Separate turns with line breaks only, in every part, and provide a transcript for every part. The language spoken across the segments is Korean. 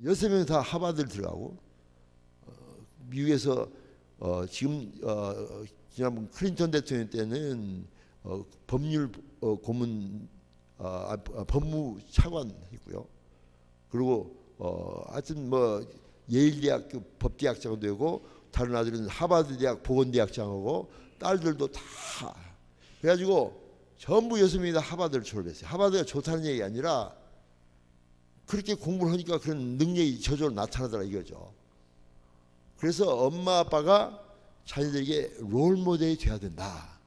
6명 다 하버드를 들어가고 미국에서 지금 지난번 클린턴 대통령 때는 법률 고문 법무차관이고요. 그리고 하여튼 뭐 예일대학교 법대학장도 되고 다른 아들은 하버드 대학 보건대학장하고 딸들도 다 그래가지고 전부 6명이 다 하버드를 졸업했어요. 하버드가 좋다는 얘기가 아니라 그렇게 공부를 하니까 그런 능력이 저절로 나타나더라 이거죠. 그래서 엄마 아빠가 자녀들에게 롤 모델이 돼야 된다.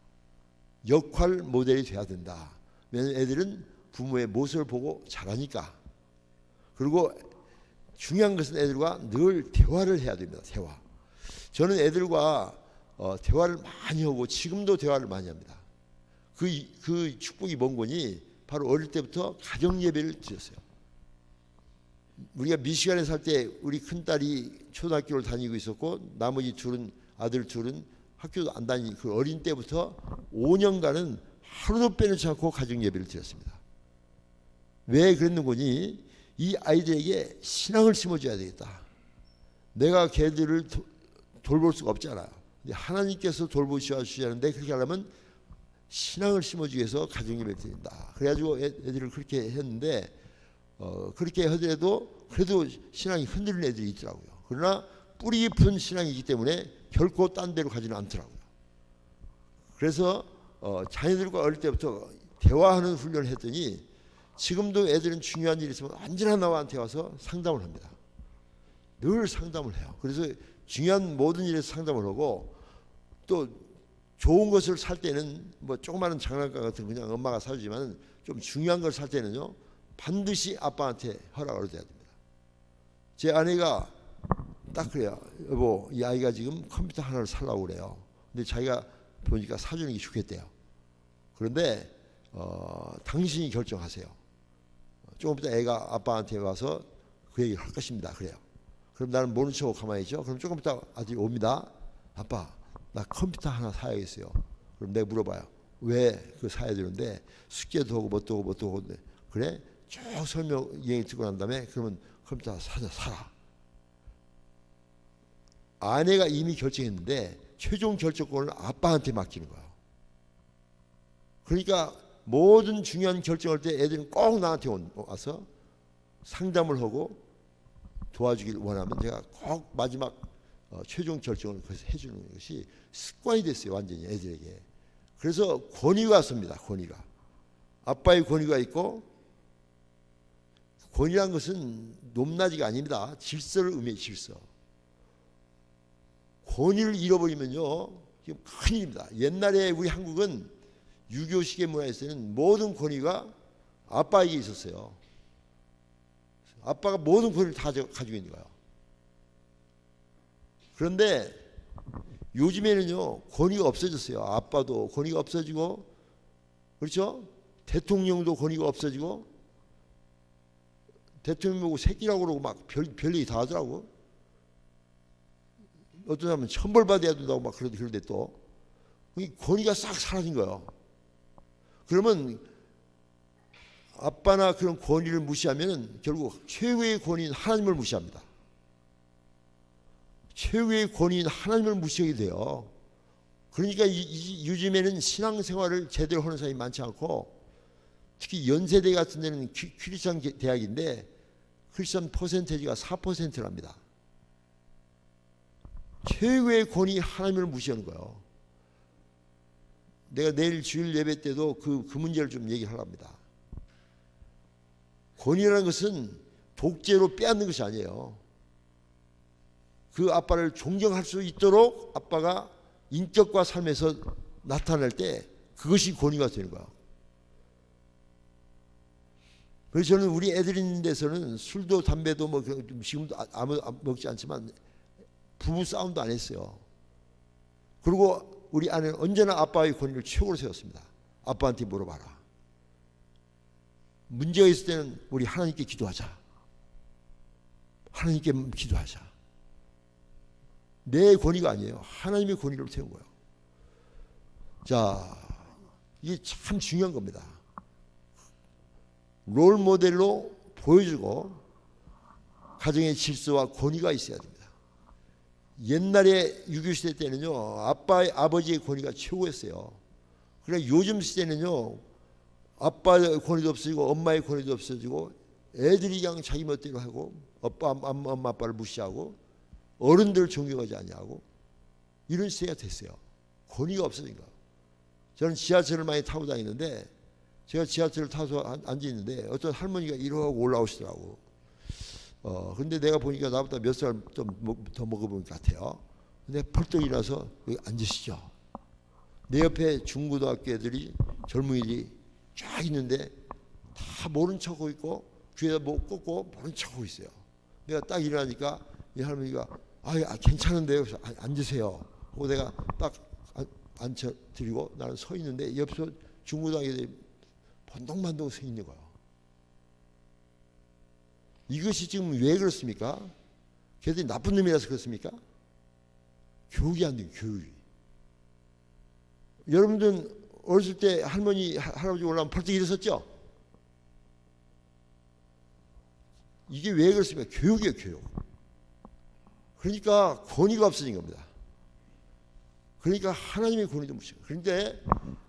역할 모델이 돼야 된다. 왜냐하면 애들은 부모의 모습을 보고 자라니까. 그리고 중요한 것은 애들과 늘 대화를 해야 됩니다. 대화. 저는 애들과 대화를 많이 하고 지금도 대화를 많이 합니다. 그 축복이 뭔 거니? 바로 어릴 때부터 가정 예배를 드렸어요. 우리가 미시간에 살 때 우리 큰딸이 초등학교를 다니고 있었고 나머지 아들 둘은 학교도 안 다니는 그 어린 때부터 5년간은 하루도 빼놓지 않고 가정 예배를 드렸습니다. 왜 그랬는 거니? 이 아이들에게 신앙을 심어줘야 되겠다. 내가 걔들을 돌볼 수가 없잖아요. 하나님께서 돌보셔주시는데 그렇게 하려면 신앙을 심어주기 위해서 가정 예배를 드린다. 그래가지고 애들을 그렇게 했는데 그렇게 하더라도 그래도 신앙이 흔들리는 애들이 있더라고요. 그러나 뿌리 깊은 신앙이기 때문에 결코 딴 데로 가지는 않더라고요. 그래서 자녀들과 어릴 때부터 대화하는 훈련을 했더니 지금도 애들은 중요한 일이 있으면 언제나 나한테 와서 상담을 합니다. 늘 상담을 해요. 그래서 중요한 모든 일에서 상담을 하고 또 좋은 것을 살 때는 뭐 조그마한 장난감 같은 그냥 엄마가 사주지만 좀 중요한 걸 살 때는요 반드시 아빠한테 허락을 얻어야 됩니다. 제 아내가 딱 그래요. 여보, 이 아이가 지금 컴퓨터 하나를 사려고 그래요. 근데 자기가 보니까 사주는 게 좋겠대요. 그런데 당신이 결정하세요. 조금 이따 애가 아빠한테 와서 그 얘기를 할 것입니다. 그래요. 그럼 나는 모른 척하고 가만히 있죠. 그럼 조금 이따 아들이 옵니다. 아빠, 나 컴퓨터 하나 사야겠어요. 그럼 내가 물어봐요. 왜 그거 사야 되는데 숙제도 하고 뭣도 하고 뭣도 하고 그래? 쭉 설명 얘기 듣고 난 다음에 그러면 컴퓨터 사라. 아내가 이미 결정했는데 최종 결정권을 아빠한테 맡기는 거예요. 그러니까 모든 중요한 결정할 때 애들은 꼭 나한테 와서 상담을 하고 도와주길 원하면 제가 꼭 마지막 최종 결정을 해주는 것이 습관이 됐어요. 완전히 애들에게. 그래서 권위가 있습니다. 권위가. 아빠의 권위가 있고 권위란 것은 높낮이가 아닙니다. 질서를 의미해요. 질서. 권위를 잃어버리면요 큰일입니다. 옛날에 우리 한국은 유교식의 문화에서는 모든 권위가 아빠에게 있었어요. 아빠가 모든 권위를 다 가지고 있는 거예요. 그런데 요즘에는요 권위가 없어졌어요. 아빠도 권위가 없어지고 그렇죠? 대통령도 권위가 없어지고 대통령 보고 새끼라고 그러고 막 별얘기 다 하더라고. 어떤 사람은 천벌받아야 된다고 막 그러는데 또 권위가 싹 사라진 거예요. 그러면 아빠나 그런 권위를 무시하면 결국 최고의 권위인 하나님을 무시합니다. 최고의 권위인 하나님을 무시하게 돼요. 그러니까 요즘에는 신앙생활을 제대로 하는 사람이 많지 않고 특히 연세대 같은 데는 크리스천 대학인데 크리스천 퍼센테이지가 4%랍니다. 최고의 권위 하나님을 무시하는 거예요. 내가 내일 주일 예배 때도 그 문제를 좀 얘기하려 합니다. 권위라는 것은 독재로 빼앗는 것이 아니에요. 그 아빠를 존경할 수 있도록 아빠가 인격과 삶에서 나타낼 때 그것이 권위가 되는 거야. 그래서 저는 우리 애들 있는 데서는 술도 담배도 뭐 지금도 아무 먹지 않지만 부부 싸움도 안 했어요. 그리고 우리 아내는 언제나 아빠의 권위를 최고로 세웠습니다. 아빠한테 물어봐라. 문제가 있을 때는 우리 하나님께 기도하자. 하나님께 기도하자. 내 권위가 아니에요. 하나님의 권위를 세운 거예요. 자, 이게 참 중요한 겁니다. 롤 모델로 보여주고 가정의 질서와 권위가 있어야 됩니다. 옛날에 유교시대 때는요, 아버지의 권위가 최고였어요. 그러나 요즘 시대는요, 아빠의 권위도 없어지고 엄마의 권위도 없어지고 애들이 그냥 자기 멋대로 하고 엄마 아빠를 무시하고 어른들을 존경하지 않냐고 이런 시대가 됐어요. 권위가 없어진 거. 저는 지하철을 많이 타고 다니는데 제가 지하철을 타서 앉아 있는데 어떤 할머니가 이러고 올라오시더라고. 근데 내가 보니까 나보다 몇 살 좀 더 먹어본 것 같아요. 근데 펄떡 일어나서 여기 앉으시죠. 내 옆에 중고등학교 애들이 젊은이들이 쫙 있는데 다 모른 척하고 있고 귀에다 뭐 꽂고 모른 척하고 있어요. 내가 딱 일어나니까 이 할머니가 괜찮은데요. 그래서 앉으세요. 그리고 내가 딱 앉혀드리고 나는 서 있는데 옆에서 중고등학교 애들이 번동반동 서 있는 거예요. 이것이 지금 왜 그렇습니까? 걔들이 나쁜 놈이라서 그렇습니까? 교육이 안 돼요. 교육이. 여러분들은 어렸을 때 할머니 할아버지 올라오면 벌떡 일어섰죠? 이게 왜 그렇습니까? 교육이에요. 교육. 그러니까 권위가 없어진 겁니다. 그러니까 하나님의 권위도 무시해요. 그런데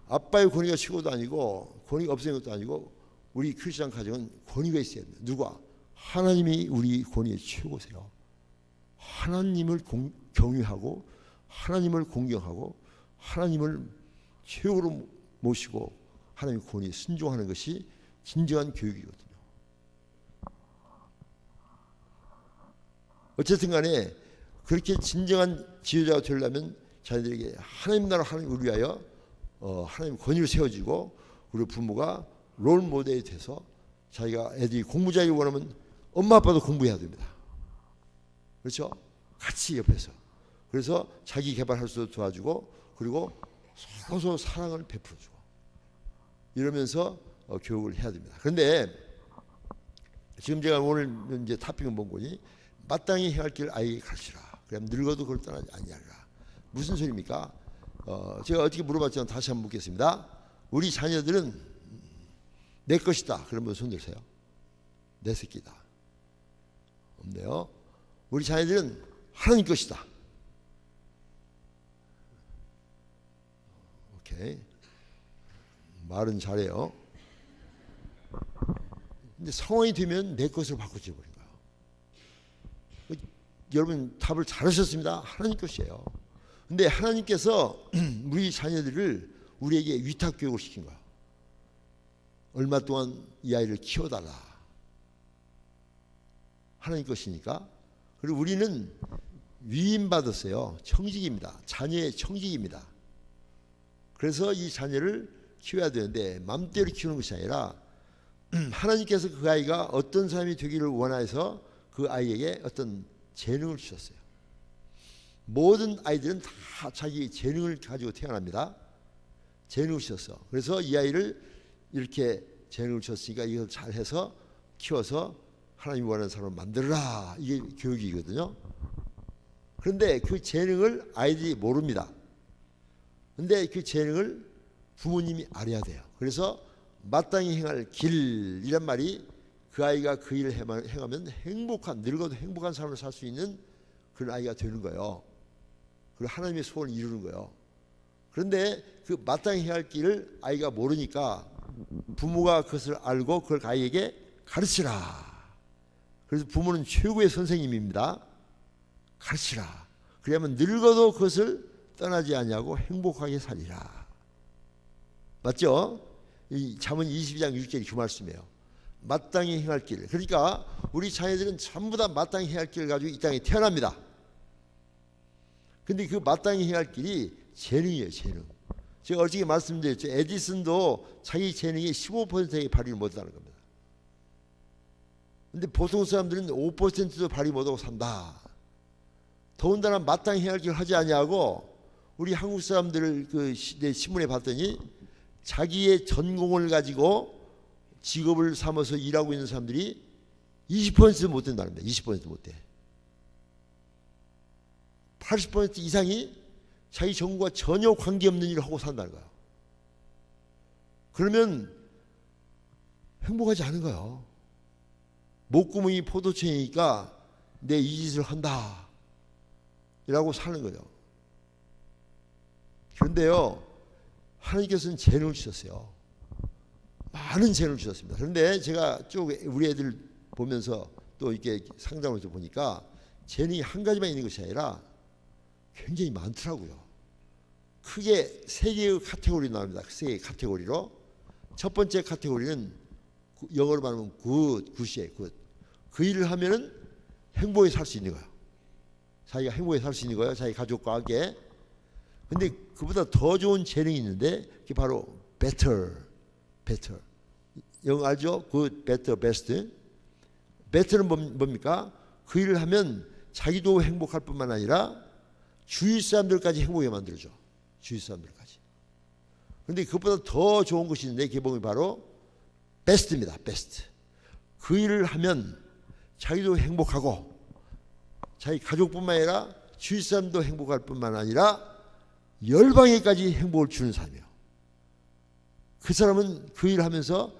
아빠의 권위가 최고도 아니고 권위가 없어진 것도 아니고 우리 크리스천 가정은 권위가 있어야 돼요. 누가? 하나님이 우리 권위의 최고세요. 하나님을 경외하고 하나님을 공경하고 하나님을 최고로 모시고 하나님의 권위에 순종하는 것이 진정한 교육이거든요. 어쨌든 간에 그렇게 진정한 지도자가 되려면 자녀들에게 하나님 나라 하나님을 위하여 하나님 권위를 세워지고 우리 부모가 롤 모델이 돼서 자기가 애들이 공부 잘하기 원하면 엄마 아빠도 공부해야 됩니다. 그렇죠? 같이 옆에서. 그래서 자기 개발할 수도 도와주고 그리고 서로 사랑을 베풀어주고 이러면서 교육을 해야 됩니다. 그런데 지금 제가 오늘 이제 탑핑을 본 거니 마땅히 행할 길 아이에게 가르치라. 그럼 늙어도 그걸 떠나지 아니하리라. 무슨 소리입니까? 제가 어떻게 물어봤지만 다시 한번 묻겠습니다. 우리 자녀들은 내 것이다. 그러면 손 들세요. 내 새끼다. 없네요. 우리 자녀들은 하나님 것이다. 오케이. 말은 잘해요. 근데 상황이 되면 내 것으로 바꿔줘 버린 거예요. 여러분 답을 잘하셨습니다. 하나님 것이에요. 근데 하나님께서 우리 자녀들을 우리에게 위탁 교육을 시킨 거예요. 얼마 동안 이 아이를 키워달라. 하나님 것이니까. 그리고 우리는 위임받았어요. 청직입니다. 자녀의 청직입니다. 그래서 이 자녀를 키워야 되는데 마음대로 키우는 것이 아니라 하나님께서 그 아이가 어떤 사람이 되기를 원해서 그 아이에게 어떤 재능을 주셨어요. 모든 아이들은 다 자기 재능을 가지고 태어납니다. 재능을 주셨어. 그래서 이 아이를 이렇게 재능을 주셨으니까 이걸 잘해서 키워서 하나님이 원하는 사람을 만들어라. 이게 교육이거든요. 그런데 그 재능을 아이들이 모릅니다. 그런데 그 재능을 부모님이 알아야 돼요. 그래서 마땅히 행할 길이란 말이 그 아이가 그 일을 행하면 행복한, 늙어도 행복한 삶을 살 수 있는 그런 아이가 되는 거예요. 그리고 하나님의 소원을 이루는 거예요. 그런데 그 마땅히 행할 길을 아이가 모르니까 부모가 그것을 알고 그걸 아이에게 가르치라. 그래서 부모는 최고의 선생님입니다. 가르치라. 그러면 늙어도 그것을 떠나지 아니하고 행복하게 살리라. 맞죠? 이 잠언 22장 6절이 그 말씀이에요. 마땅히 행할 길. 그러니까 우리 자녀들은 전부 다 마땅히 행할 길을 가지고 이 땅에 태어납니다. 근데 그 마땅히 행할 길이 재능이에요. 재능. 제가 어저께 말씀드렸죠. 에디슨도 자기 재능의 15%의 발휘를 못하는 겁니다. 근데 보통 사람들은 5%도 발휘 못하고 산다. 더군다나 마땅히 행할 길을 하지 아니하고 우리 한국 사람들을 그 신문에 봤더니 자기의 전공을 가지고 직업을 삼아서 일하고 있는 사람들이 20%도 못 된다는 겁니다. 20%도 못 돼. 80% 이상이 자기 전공과 전혀 관계없는 일을 하고 산다는 거예요. 그러면 행복하지 않은 거예요. 목구멍이 포도청이니까 내 이 짓을 한다 이라고 사는 거죠. 그런데요, 하나님께서는 재능을 주셨어요. 많은 재능을 주셨습니다. 그런데 제가 쭉 우리 애들 보면서 또 이렇게 상담을 보니까 재능이 한 가지만 있는 것이 아니라 굉장히 많더라고요. 크게 세 개의 카테고리로 나옵니다. 세 개의 카테고리로. 첫 번째 카테고리는 영어로 말하면 굿이에요. 굿. 그 일을 하면은 행복하게 살 수 있는 거예요. 자기가 행복하게 살 수 있는 거예요. 자기 가족과 함께. 근데 그보다 더 좋은 재능이 있는데 그게 바로 better. 영어 알죠? good, better, best. better는 뭡니까? 그 일을 하면 자기도 행복할 뿐만 아니라 주위 사람들까지 행복하게 만들어줘. 주위 사람들까지. 그런데 그것보다 더 좋은 것이 있는데 개봉이 바로 best입니다. best. 그 일을 하면 자기도 행복하고 자기 가족뿐만 아니라 주위 사람도 행복할 뿐만 아니라 열방에까지 행복을 주는 사람이에요. 그 사람은 그 일을 하면서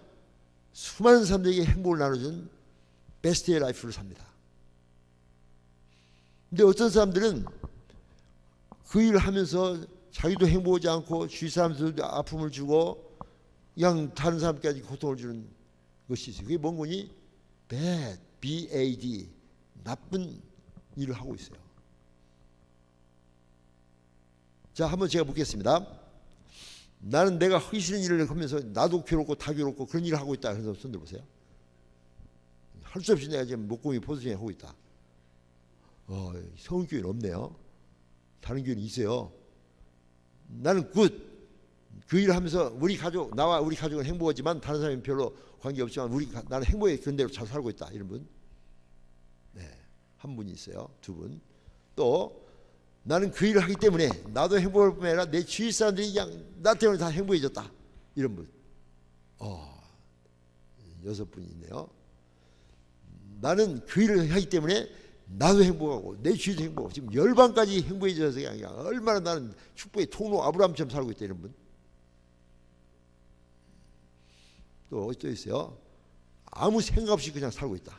수많은 사람들에게 행복을 나눠준 베스트의 라이프를 삽니다. 근데 어떤 사람들은 그 일을 하면서 자기도 행복하지 않고 주위 사람들도 아픔을 주고 그냥 다른 사람까지 고통을 주는 것이 있어요. 그게 뭔 거니? bad, B-A-D, 나쁜 일을 하고 있어요. 자, 한번 제가 묻겠습니다. 나는 내가 하기 싫은 일을 하면서 나도 괴롭고 다 괴롭고 그런 일을 하고 있다. 그래서 손 들어보세요. 할 수 없이 내가 지금 목공이 포지션에 하고 있다. 성은교회는 없네요. 다른 교회는 있어요. 나는 그 일을 하면서 나와 우리 가족은 행복하지만 다른 사람은 별로 관계없지만 나는 행복하게 그런 대로 잘 살고 있다. 이런 분. 네, 한 분이 있어요. 두 분. 또 나는 그 일을 하기 때문에 나도 행복할 뿐만 아니라 내 주위 사람들이 그냥 나 때문에 다 행복해졌다. 이런 분. 6분이 있네요. 나는 그 일을 하기 때문에 나도 행복하고 내 주위도 행복하고 지금 열방까지 행복해져서 그냥 얼마나 나는 축복의 통로 아브라함처럼 살고 있다. 이런 분. 또 있어요. 아무 생각 없이 그냥 살고 있다.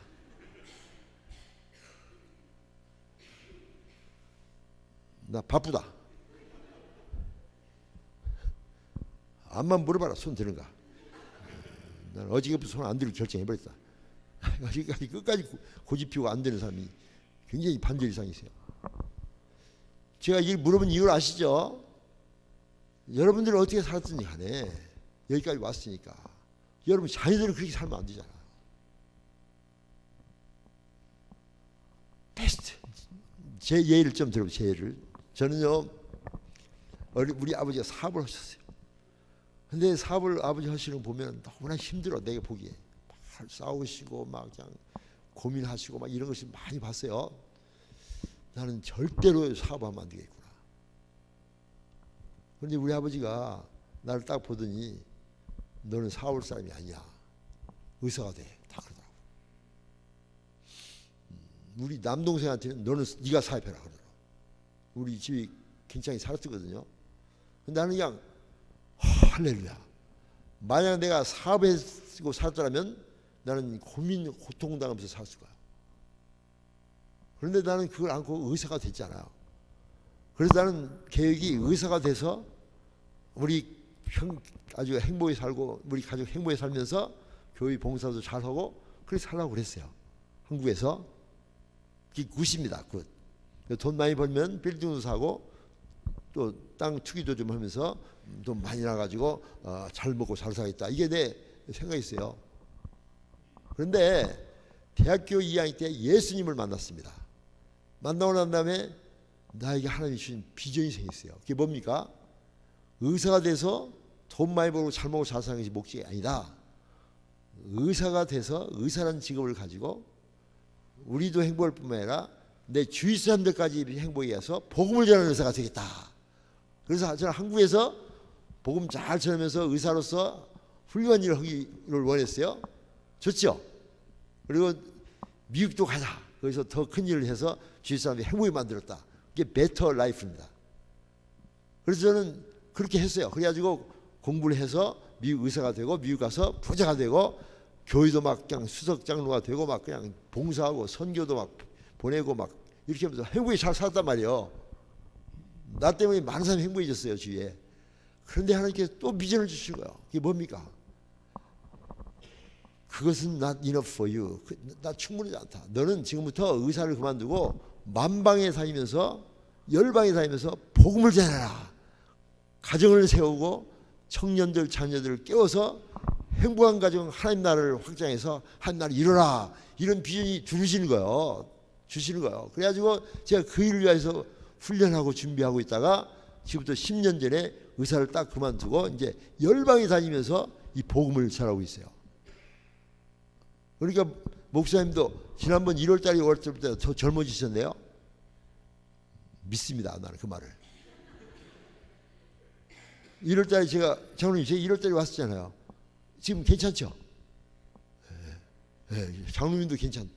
나 바쁘다. 암만 물어봐라. 손 드는가. 난 어지간부터 손 안 들고 결정해버렸다. 어지간까지 끝까지 고집 피우고 안 되는 사람이 굉장히 반절 이상 있어요. 제가 이 물어본 이유를 아시죠? 여러분들은 어떻게 살았든지 간에 여기까지 왔으니까 여러분 자녀들은 그렇게 살면 안 되잖아. 베스트. 제 예를 좀 들어보세요. 제 예를. 저는요, 우리 아버지가 사업을 하셨어요. 근데 사업을 아버지 하시는 거 보면 너무나 힘들어. 내가 보기에. 막 싸우시고 막 그냥 고민하시고 막 이런 것을 많이 봤어요. 나는 절대로 사업하면 안 되겠구나. 그런데 우리 아버지가 나를 딱 보더니 너는 사업할 사람이 아니야. 의사가 돼. 다 그러더라고. 우리 남동생한테는 너는 네가 사업해라 그러더라고. 우리 집이 굉장히 살았거든요. 근데 나는 그냥 할렐루야. 만약 내가 사업했고 살았더라면 나는 고통당하면서 살았을 거야. 그런데 나는 그걸 안고 의사가 됐잖아요. 그래서 나는 계획이 의사가 돼서 우리 아주 행복히 살고 우리 가족 행복히 살면서 교회 봉사도 잘하고 그렇게 살라고 그랬어요. 한국에서. 그게 굿입니다. 굿. 돈 많이 벌면 빌딩도 사고 또 땅 투기도 좀 하면서 돈 많이 나가지고 잘 먹고 잘 살겠다. 이게 내 생각이었어요. 그런데 대학교 2학년 때 예수님을 만났습니다. 만나고 난 다음에 나에게 하나님이 주신 비전이 생겼어요. 그게 뭡니까? 의사가 돼서 돈 많이 벌고 잘 먹고 잘 사는 것이 목적이 아니다. 의사가 돼서 의사라는 직업을 가지고 우리도 행복할 뿐만 아니라 내 주위 사람들까지 행복하게 해서 복음을 전하는 의사가 되겠다. 그래서 저는 한국에서 복음 잘 전하면서 의사로서 훌륭한 일을 하기를 원했어요. 좋죠? 그리고 미국도 가자. 거기서 더 큰 일을 해서 주위 사람들이 행복히 만들었다. 그게 베터 라이프입니다. 그래서 저는 그렇게 했어요. 그래가지고 공부를 해서 미국 의사가 되고 미국 가서 부자가 되고 교회도 막 그냥 수석 장로가 되고 막 그냥 봉사하고 선교도 막 보내고 막 이렇게 하면서 행복히 잘 살았단 말이에요. 나 때문에 많은 사람이 행복해졌어요, 주위에. 그런데 하나님께서 또 비전을 주신 거예요. 그게 뭡니까? 그것은 not enough for you. 나 충분하지 않다. 너는 지금부터 의사를 그만두고 만방에 다니면서 열방에 다니면서 복음을 전해라. 가정을 세우고 청년들 자녀들을 깨워서 행복한 가정 하나님 나라를 확장해서 하나님 나라를 이루라. 이런 비전이 주시는 거예요. 주시는 거예요. 그래가지고 제가 그 일을 위해서 훈련하고 준비하고 있다가 지금부터 10년 전에 의사를 딱 그만두고 이제 열방에 다니면서 이 복음을 전하고 있어요. 그러니까 목사님도 지난번 1월달에 5월달부터 더 젊어지셨네요. 믿습니다. 나는 그 말을. 1월달에 제가 장로님 제가 1월달에 왔었잖아요. 지금 괜찮죠? 장로님도 괜찮.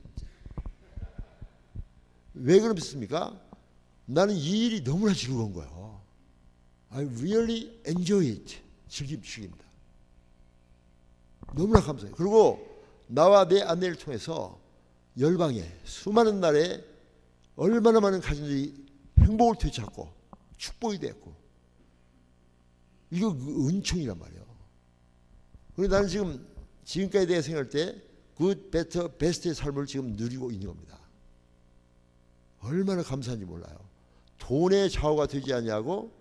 왜 그렇습니까? 나는 이 일이 너무나 즐거운 거예요. I really enjoy it. 즐깁니다. 너무나 감사해요. 그리고 나와 내 아내를 통해서 열방에 수많은 날에 얼마나 많은 가정들이 행복을 되찾고 축복이 됐고 이거 은총이란 말이에요. 그래서 나는 지금까지 내가 생각할 때 굿, 베터, 베스트의 삶을 지금 누리고 있는 겁니다. 얼마나 감사한지 몰라요. 돈의 좌우가 되지 않냐고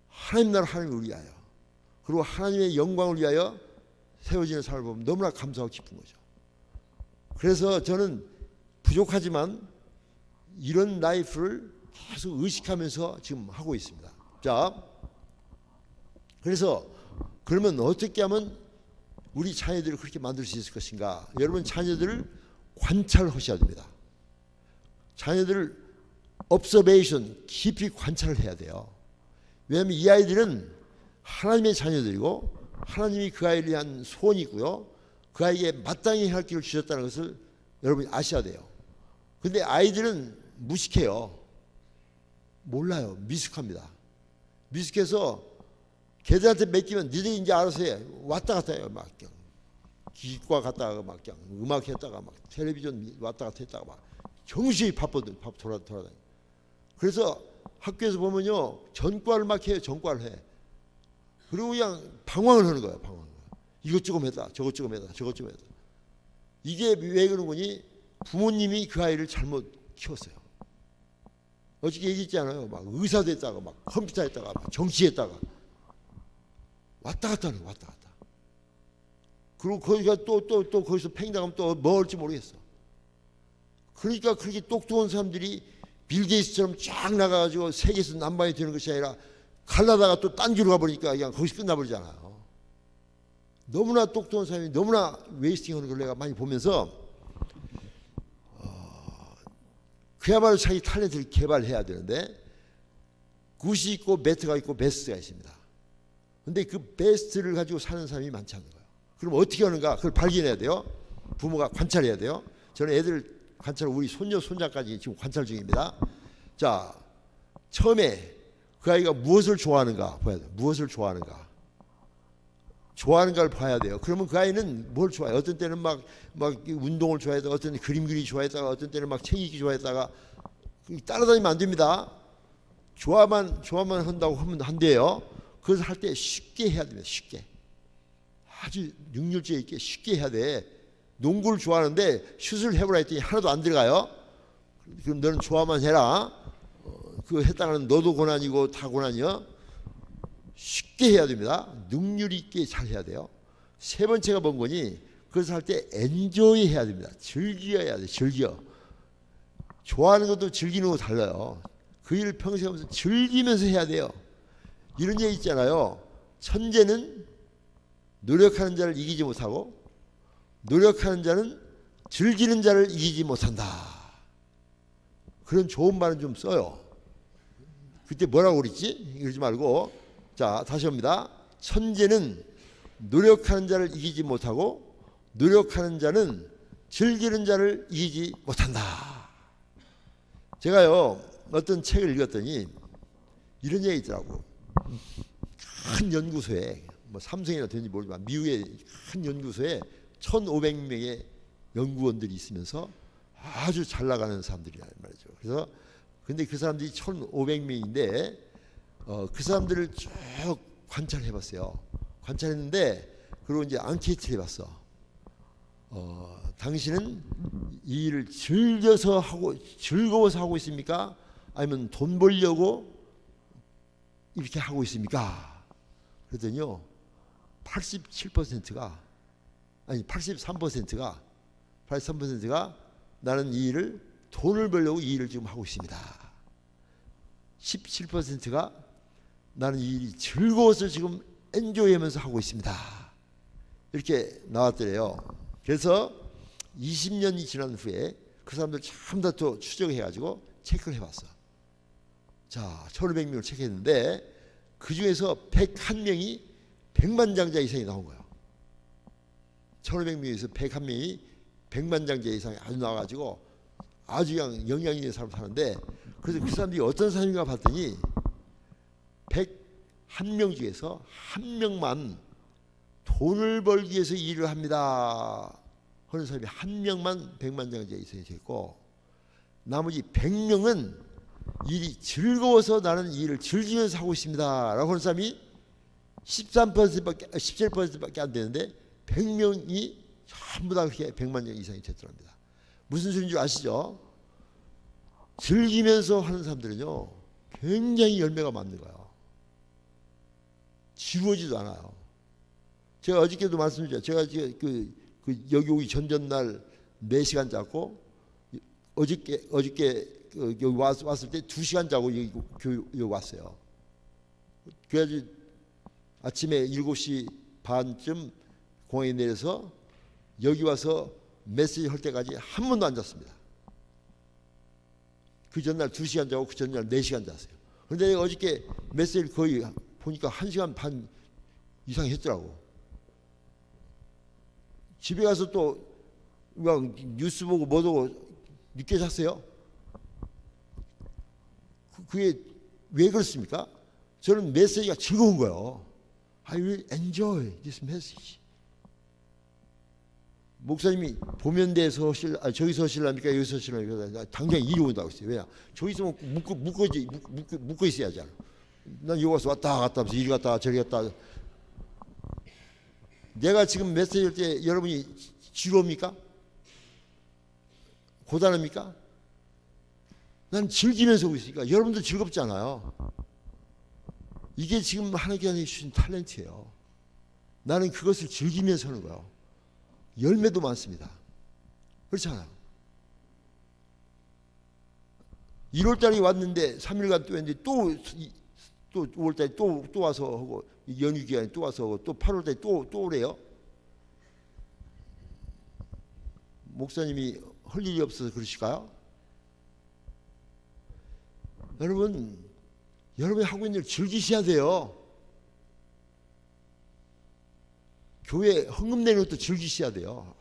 하나님 나라 하나님을 위하여 그리고 하나님의 영광을 위하여 세워지는 삶을 보면 너무나 감사하고 기쁜 거죠. 그래서 저는 부족하지만 이런 라이프를 계속 의식하면서 지금 하고 있습니다. 자, 그래서 그러면 어떻게 하면 우리 자녀들을 그렇게 만들 수 있을 것인가? 여러분 자녀들을 관찰하셔야 됩니다. 자녀들을 observation 깊이 관찰을 해야 돼요. 왜냐하면 이 아이들은 하나님의 자녀들이고 하나님이 그 아이를 위한 소원이 있고요. 그 아이에게 마땅히 할 길을 주셨다는 것을 여러분이 아셔야 돼요. 근데 아이들은 무식해요. 몰라요. 미숙합니다. 미숙해서 걔들한테 맡기면 니들이 이제 알아서 해. 왔다 갔다 해요. 막 기과 갔다가 막 음악 했다가 막 텔레비전 왔다 갔다 했다가 막 정신이 밥 돌아다녀. 그래서 학교에서 보면요. 전과를 막 해요. 전과를 해. 그리고 그냥 방황을 하는 거예요. 방황. 이것 조금 했다. 저것 조금 했다. 저것 좀 했다. 이게 왜 그런 거니? 부모님이 그 아이를 잘못 키웠어요. 어저께 얘기했잖아요. 막 의사도 했다가 막 컴퓨터 했다가 막 정치했다가 왔다 갔다 하는 거야. 왔다 갔다. 그리고 거기가 또 거기서 팽당하면 또 뭐 할지 모르겠어. 그러니까 그렇게 똑똑한 사람들이 빌 게이츠처럼 쫙 나가가지고 세계에서 남방이 되는 것이 아니라 갈라다가 또 딴 길로 가버리니까 그냥 거기서 끝나버리잖아요. 너무나 똑똑한 사람이 너무나 웨이스팅하는 걸 내가 많이 보면서 그야말로 자기 탤런트를 개발해야 되는데 굿이 있고 배트가 있고 베스트가 있습니다. 근데 그 베스트를 가지고 사는 사람이 많지 않은 거예요. 그럼 어떻게 하는가? 그걸 발견해야 돼요. 부모가 관찰해야 돼요. 저는 애들 관찰, 우리 손녀 손자까지 지금 관찰 중입니다. 자, 처음에 그 아이가 무엇을 좋아하는가 봐야 돼요. 무엇을 좋아하는가. 좋아하는가를 봐야 돼요. 그러면 그 아이는 뭘 좋아해요? 어떤 때는 막 운동을 좋아했다가 어떤 때는 그림 그리기 좋아했다가 어떤 때는 막 책 읽기 좋아했다가 따라다니면 안 됩니다. 좋아만 한다고 하면 안 돼요. 그것을 할 때 쉽게 해야 됩니다. 쉽게. 아주 능률제 있게 쉽게 해야 돼. 농구를 좋아하는데 슛을 해보라 했더니 하나도 안 들어가요. 그럼 너는 좋아만 해라. 그거 했다가는 너도 고난이고 다 고난이요. 쉽게 해야 됩니다. 능률 있게 잘 해야 돼요. 세 번째가 뭔 거니? 그것을 할 때 엔조이 해야 됩니다. 즐겨야 돼. 즐겨. 좋아하는 것도 즐기는 거 달라요. 그 일을 평생 하면서 즐기면서 해야 돼요. 이런 얘기 있잖아요. 천재는 노력하는 자를 이기지 못하고 노력하는 자는 즐기는 자를 이기지 못한다. 그런 좋은 말은 좀 써요. 그때 뭐라고 그랬지? 이러지 말고. 자, 다시 합니다. 천재는 노력하는 자를 이기지 못하고 노력하는 자는 즐기는 자를 이기지 못한다. 제가요 어떤 책을 읽었더니 이런 얘기 있더라고. 큰 연구소에 뭐 삼성이나 되는지 모르지만 미국의 큰 연구소에 1,500명의 연구원들이 있으면서 아주 잘 나가는 사람들이란 말이죠. 그래서 근데 그 사람들이 1,500명인데 그 사람들을 쭉 관찰해봤어요. 관찰했는데 그리고 이제 앙케이트를 해봤어. 당신은 이 일을 즐거워서 하고 있습니까? 아니면 돈 벌려고 이렇게 하고 있습니까? 그랬더니요, 83%가 나는 이 일을 돈을 벌려고 이 일을 지금 하고 있습니다. 17%가 나는 이 일이 즐거워서 지금 엔조이하면서 하고 있습니다. 이렇게 나왔더래요. 그래서 20년이 지난 후에 그 사람들 전부 다 또 추적해가지고 체크를 해봤어. 자, 1,500명을 체크했는데 그 중에서 101명이 백만장자 이상이 나온 거예요. 1,500명에서 101명이 백만장자 이상이 아주 나와가지고 아주 그냥 영향 있는 사람 사는데, 그래서 그 사람들이 어떤 사람인가 봤더니 101명 중에서 한 명만 돈을 벌기 위해서 일을 합니다 하는 사람이 한 명만 백만장자 이상이 있고, 나머지 100명은 일이 즐거워서 나는 이 일을 즐기면서 하고 있습니다 라고 하는 사람이 17%밖에 안 되는데 100명이 전부 다 그렇게 100만 명 이상이 됐더랍니다. 무슨 소리인 줄 아시죠? 즐기면서 하는 사람들은요 굉장히 열매가 많은 거예요. 지루하지도 않아요. 제가 어저께도 말씀드렸죠. 제가 여기 오기 전날 4시간 자고 어저께 여기 왔을 때 2시간 자고 여기 왔어요. 그래가지고 아침에 7시 반쯤 공항에 내려서 여기 와서 메시지 할 때까지 한 번도 안 잤습니다. 그 전날 2시간 자고 그 전날 4시간 잤어요. 그런데 어저께 메시지를 거의 보니까 1시간 반 이상 했더라고. 집에 가서 또 막 뉴스 보고 뭐 보고 늦게 잤어요. 그게 왜 그렇습니까? 저는 메시지가 즐거운 거예요. I will enjoy this message. 목사님이 보면대에서 저기서 하실랍니까? 여기서 하실랍니까? 당장 이리 온다고 했어요. 왜냐? 저기서 묶어 있어야지. 난 여기 와서 왔다 갔다 하면서 이리 갔다 저리 갔다. 내가 지금 메시지 할 때 여러분이 지루합니까? 고단합니까? 난 즐기면서 오고 있으니까 여러분도 즐겁지 않아요. 이게 지금 하나님께 주신 탤런트예요. 나는 그것을 즐기면서 하는 거예요. 열매도 많습니다. 그렇잖아요. 1월달이 왔는데 3일간 또 했는데 또 5월달에 또 와서 하고 연휴 기간에 또 와서 하고 또 8월달에 또 오래요. 목사님이 할 일이 없어서 그러실까요? 여러분이 하고 있는 일 즐기셔야 돼요. 교회 헌금 내는 것도 즐기셔야 돼요.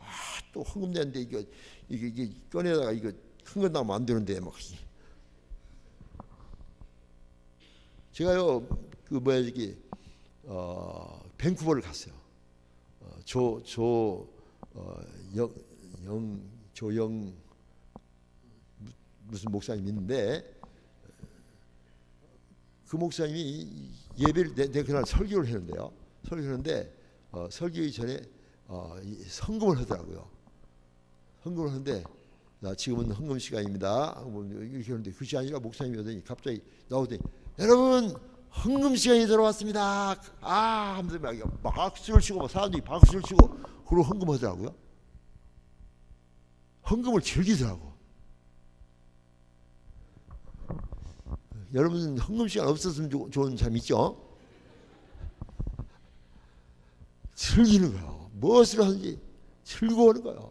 또 헌금 내는데 이게 꺼내다가 이거 큰 거 나오면 안 되는데 막. 제가요 밴쿠버를 갔어요. 조영 무슨 목사님이 있는데 그 목사님이 예배를 내 그날 설교를 했는데요. 설교하는데 설교하기 전에 헌금을 하더라고요. 헌금을 하는데 지금은 헌금 시간입니다. 이렇게 하는데 그것이 아니라 목사님이 오더니 갑자기 나오더니 여러분 헌금 시간이 들어왔습니다. 하면서 막 박수를 치고 사람들이 박수를 치고 그러고 헌금하더라고요. 헌금을 즐기더라고. 여러분 헌금 시간 없었으면 좋은 사람 있죠? 즐기는 거예요. 무엇을 하는지 즐거워하는 거예요.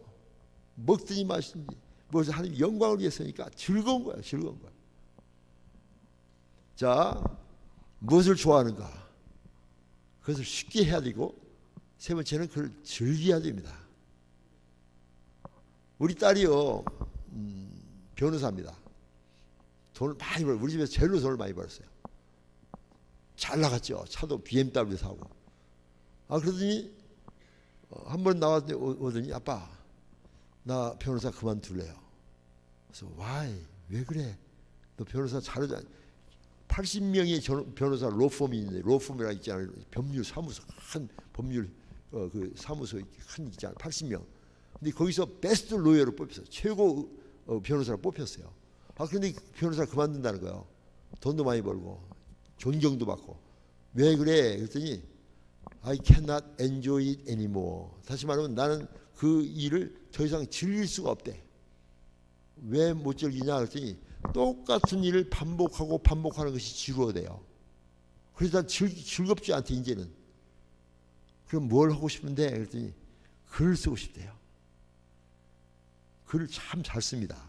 먹든지 마시든지 무엇을 하나님 영광을 위해서니까 즐거운 거예요. 즐거운 거예요. 자, 무엇을 좋아하는가? 그것을 쉽게 해야 되고 세 번째는 그걸 즐겨야 됩니다. 우리 딸이요 변호사입니다. 돈을 많이 벌어요. 우리 집에서 제일로 돈을 많이 벌었어요. 잘 나갔죠. 차도 BMW 사고. 그러더니 한 번 나왔더니 오더니 아빠 나 변호사 그만둘래요. 그래서 왜 그래? 너 변호사 잘하잖아. 80명의 변호사 로펌이 있는데, 로펌이라 있잖아요. 법률 사무소, 한 법률 그 사무소 한 있잖아요. 80명. 근데 거기서 베스트 로이어로 뽑혔어요. 최고 변호사로 뽑혔어요. 그런데 변호사 그만둔다는 거예요. 돈도 많이 벌고 존경도 받고. 왜 그래? 그랬더니 I cannot enjoy it anymore. 다시 말하면 나는 그 일을 더 이상 즐길 수가 없대. 왜 못 즐기냐 그랬더니 똑같은 일을 반복하는 것이 지루하대요. 그래서 즐겁지 않대 이제는. 그럼 뭘 하고 싶은데? 그랬더니 글을 쓰고 싶대요. 글을 참 잘 씁니다.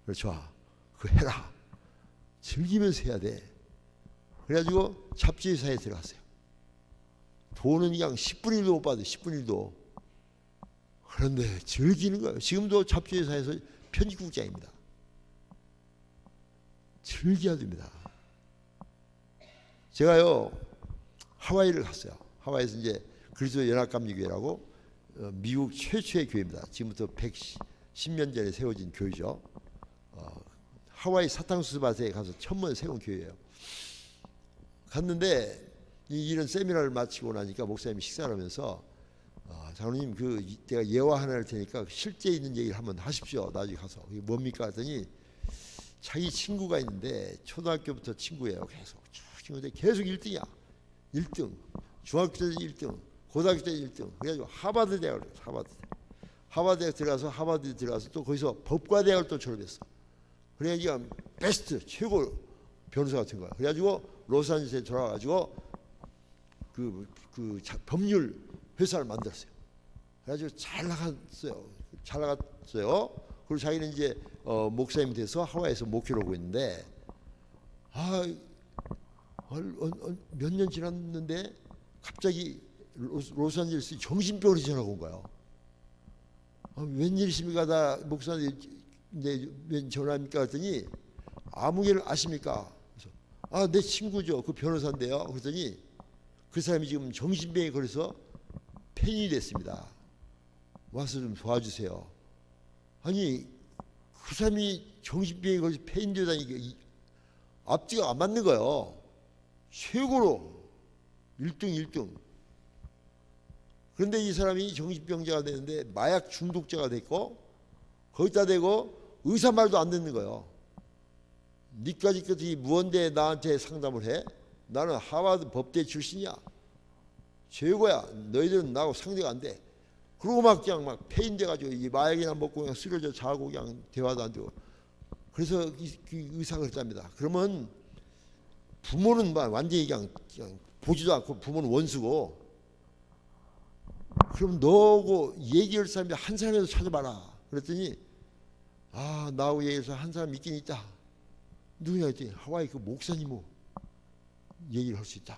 그래서 그 해라. 즐기면서 해야 돼. 그래가지고 잡지회사에 들어갔어요. 돈은 그냥 10분 1도 못 받아요. 10분 1도. 그런데 즐기는 거예요. 지금도 잡지회사에서 편집국장입니다. 즐겨야 됩니다. 제가요 하와이를 갔어요. 하와이에서 이제 그리스도 연합감리교회라고 미국 최초의 교회입니다. 지금부터 110년 전에 세워진 교회죠. 하와이 사탕수수밭에 가서 천문 세운 교회예요. 갔는데 이런 세미나를 마치고 나니까 목사님이 식사를 하면서 장로님 제가 예화 하나 할 테니까 실제 있는 얘기를 한번 하십시오. 나중에 가서. 이게 뭡니까? 했더니 자기 친구가 있는데 초등학교부터 친구예요. 계속 친구인데 계속 1등이야. 1등. 중학교 때 1등. 고등학교 때 1등. 그래가지고 하버드 대학을 하버드 대학 들어가서 또 거기서 법과대학을 또 졸업했어. 그래가지고 베스트 최고 변호사 같은 거야. 그래가지고 로스앤젤레스에 돌아가가지고 법률 회사를 만들었어요. 그래가지고 잘 나갔어요. 그리고 자기는 이제 목사님이 돼서 하와이에서 목회를 하고 있는데 몇 년 지났는데 갑자기 로스앤젤레스 정신병원에 전화가 온 거예요. 웬일이십니까? 나 목사님 웬 전화입니까? 그랬더니 아무개를 아십니까? 그래서 내 친구죠. 그 변호사인데요. 그랬더니 그 사람이 지금 정신병에 걸려서 폐인이 됐습니다. 와서 좀 도와주세요. 아니 그 사람이 정신병에 걸려서 폐인되다니 앞뒤가 안 맞는 거예요. 최고로 1등. 그런데 이 사람이 정신병자가 되는데 마약 중독자가 됐고 거기다 대고 의사 말도 안 듣는 거예요. 니까지 끝이 무언데 나한테 상담을 해? 나는 하버드 법대 출신이야. 최고야. 너희들은 나하고 상대가 안 돼. 그러고 그냥 막 폐인돼가지고 이 마약이나 먹고 그냥 쓰러져 자고 그냥 대화도 안 되고. 그래서 이 의사가 그랬답니다. 그러면 부모는 완전히 그냥 보지도 않고 부모는 원수고. 그럼 너하고 얘기할 사람이 한 사람이라도 찾아봐라. 그랬더니 나하고 얘기해서 한 사람 있긴 있다. 누구냐 했더니 하와이 그 목사님하고 얘기를 할 수 있다.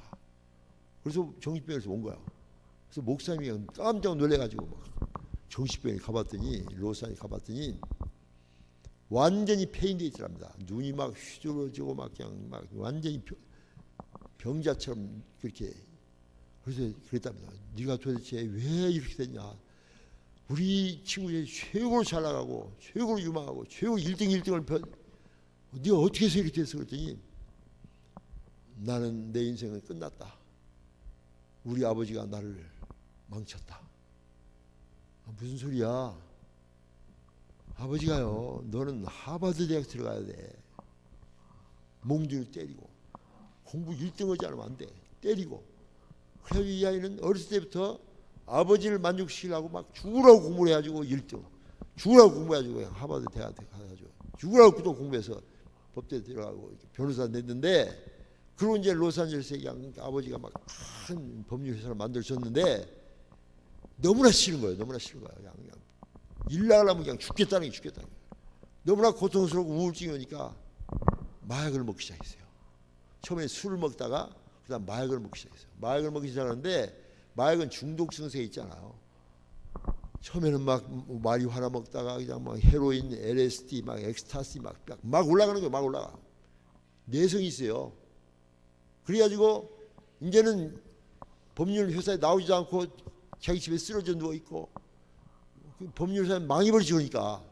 그래서 정신병원에서 온 거야. 그래서 목사님이 깜짝 놀래가지고 막 정신병원에 가봤더니 로스안에 가봤더니 완전히 폐인돼 있더랍니다. 눈이 막 휘두러지고 막 그냥 막 완전히 병자처럼 그렇게. 그래서 그랬답니다. 네가 도대체 왜 이렇게 됐냐? 우리 친구 중에 최고로 잘 나가고 최고로 유망하고 최고 1등을 네가 어떻게 해서 이렇게 됐어? 그랬더니 나는 내 인생은 끝났다. 우리 아버지가 나를 망쳤다. 무슨 소리야? 아버지가요, 너는 하버드 대학 들어가야 돼. 몽둥이를 때리고 공부 1등 하지 않으면 안 돼. 때리고. 그래서 이 아이는 어렸을 때부터 아버지를 만족시키려고 막 죽으라고 공부를 해가지고 1등. 죽으라고 공부해가지고 하버드 대학에 가가지고 죽으라고 또 공부해서 법대에 들어가고 변호사 냈는데, 그리고 이제 로스앤젤레스에 아버지가 막 큰 법률회사를 만들어줬는데 너무나 싫은 거예요. 너무나 싫은 거예요. 그냥 일 나가려면 그냥 죽겠다는 게. 너무나 고통스럽고 우울증이 오니까 마약을 먹기 시작했어요. 처음에 술을 먹다가 그다음 마약을 먹기 시작했어요. 마약을 먹기 시작하는데 마약은 중독 증세 있잖아요. 처음에는 막 마리화나 먹다가 그냥 막 헤로인, LSD, 막 엑스타시 막 올라가는 거예요. 막 올라가. 내성이 있어요. 그래가지고 이제는 법률 회사에 나오지도 않고 자기 집에 쓰러져 누워 있고, 법률 회사에 망해버리지. 그러니까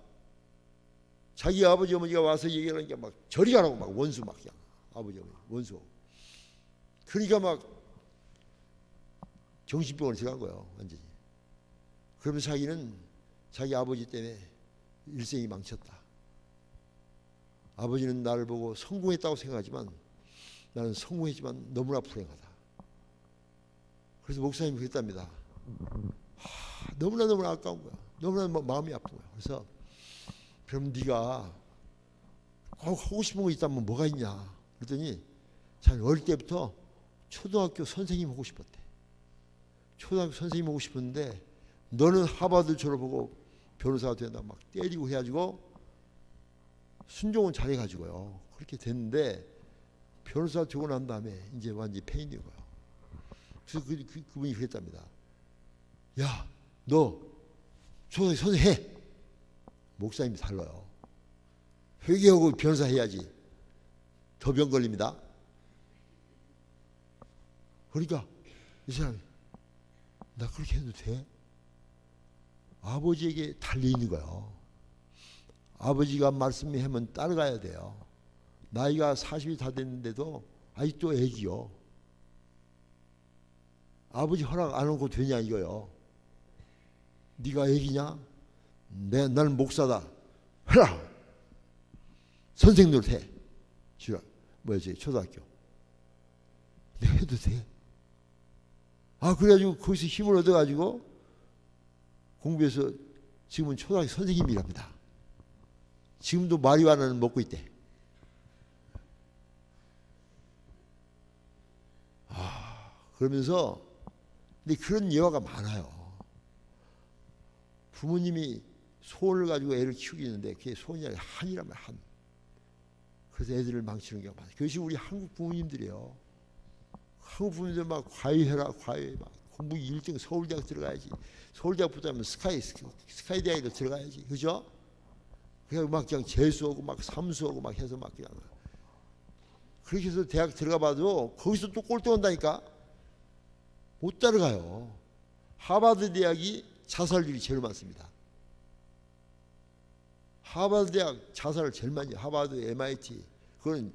자기 아버지 어머니가 와서 얘기하니까 막 저리 가라고 막 원수 막 그냥 아버지 어머니 원수. 그러니까 막 정신병원에 들어간 거예요 완전히. 그러면서 자기는 자기 아버지 때문에 일생이 망쳤다. 아버지는 나를 보고 성공했다고 생각하지만 나는 성공했지만 너무나 불행하다. 그래서 목사님이 그랬답니다. 너무나 아까운 거야. 너무나 마음이 아픈 거야. 그래서 그럼 네가 하고 싶은 거 있다면 뭐가 있냐 그랬더니 자기는 어릴 때부터 초등학교 선생님 하고 싶었대. 초등학교 선생님 하고 싶었는데 너는 하버드 졸업하고 변호사가 된다 막 때리고 해가지고 순종은 잘해가지고요. 그렇게 됐는데 변호사 되고 난 다음에 이제 완전히 폐인이 된 거야. 그래서 그분이 그랬답니다. 야, 너 초등학교 선생님 해. 목사님이 달라요. 회계하고 변호사 해야지. 더 병 걸립니다. 그러니까 이 사람이 나 그렇게 해도 돼? 아버지에게 달려있는 거예요. 아버지가 말씀하면 따라가야 돼요. 나이가 40이 다 됐는데도 아직도 애기요. 아버지 허락 안 하고 되냐 이거요. 네가 애기냐? 나는 목사다. 해라. 선생 노릇해. 뭐지 초등학교. 내가 해도 돼? 그래가지고 거기서 힘을 얻어가지고 공부해서 지금은 초등학교 선생님이랍니다. 지금도 마리화나는 먹고 있대. 그러면서 근데 그런 예화가 많아요. 부모님이 소원을 가지고 애를 키우기는데 그게 소원이 아니라 한이란 말이야. 한. 그래서 애들을 망치는 경우가 많아요. 그것이 우리 한국 부모님들이에요. 한국 부모님들 막 과외해라 과외 막 공부 1등 서울대학 들어가야지. 서울대학 붙으면 스카이 대학에 들어가야지. 그죠? 그냥 막 그냥 재수하고 막 삼수하고 막 해서 막 그냥 그렇게 해서 대학 들어가 봐도 거기서 또 꼴등 온다니까. 못 따라가요. 하버드 대학이 자살률이 제일 많습니다. 하버드 대학 자살을 제일 많이 해요. 하버드, MIT. 그건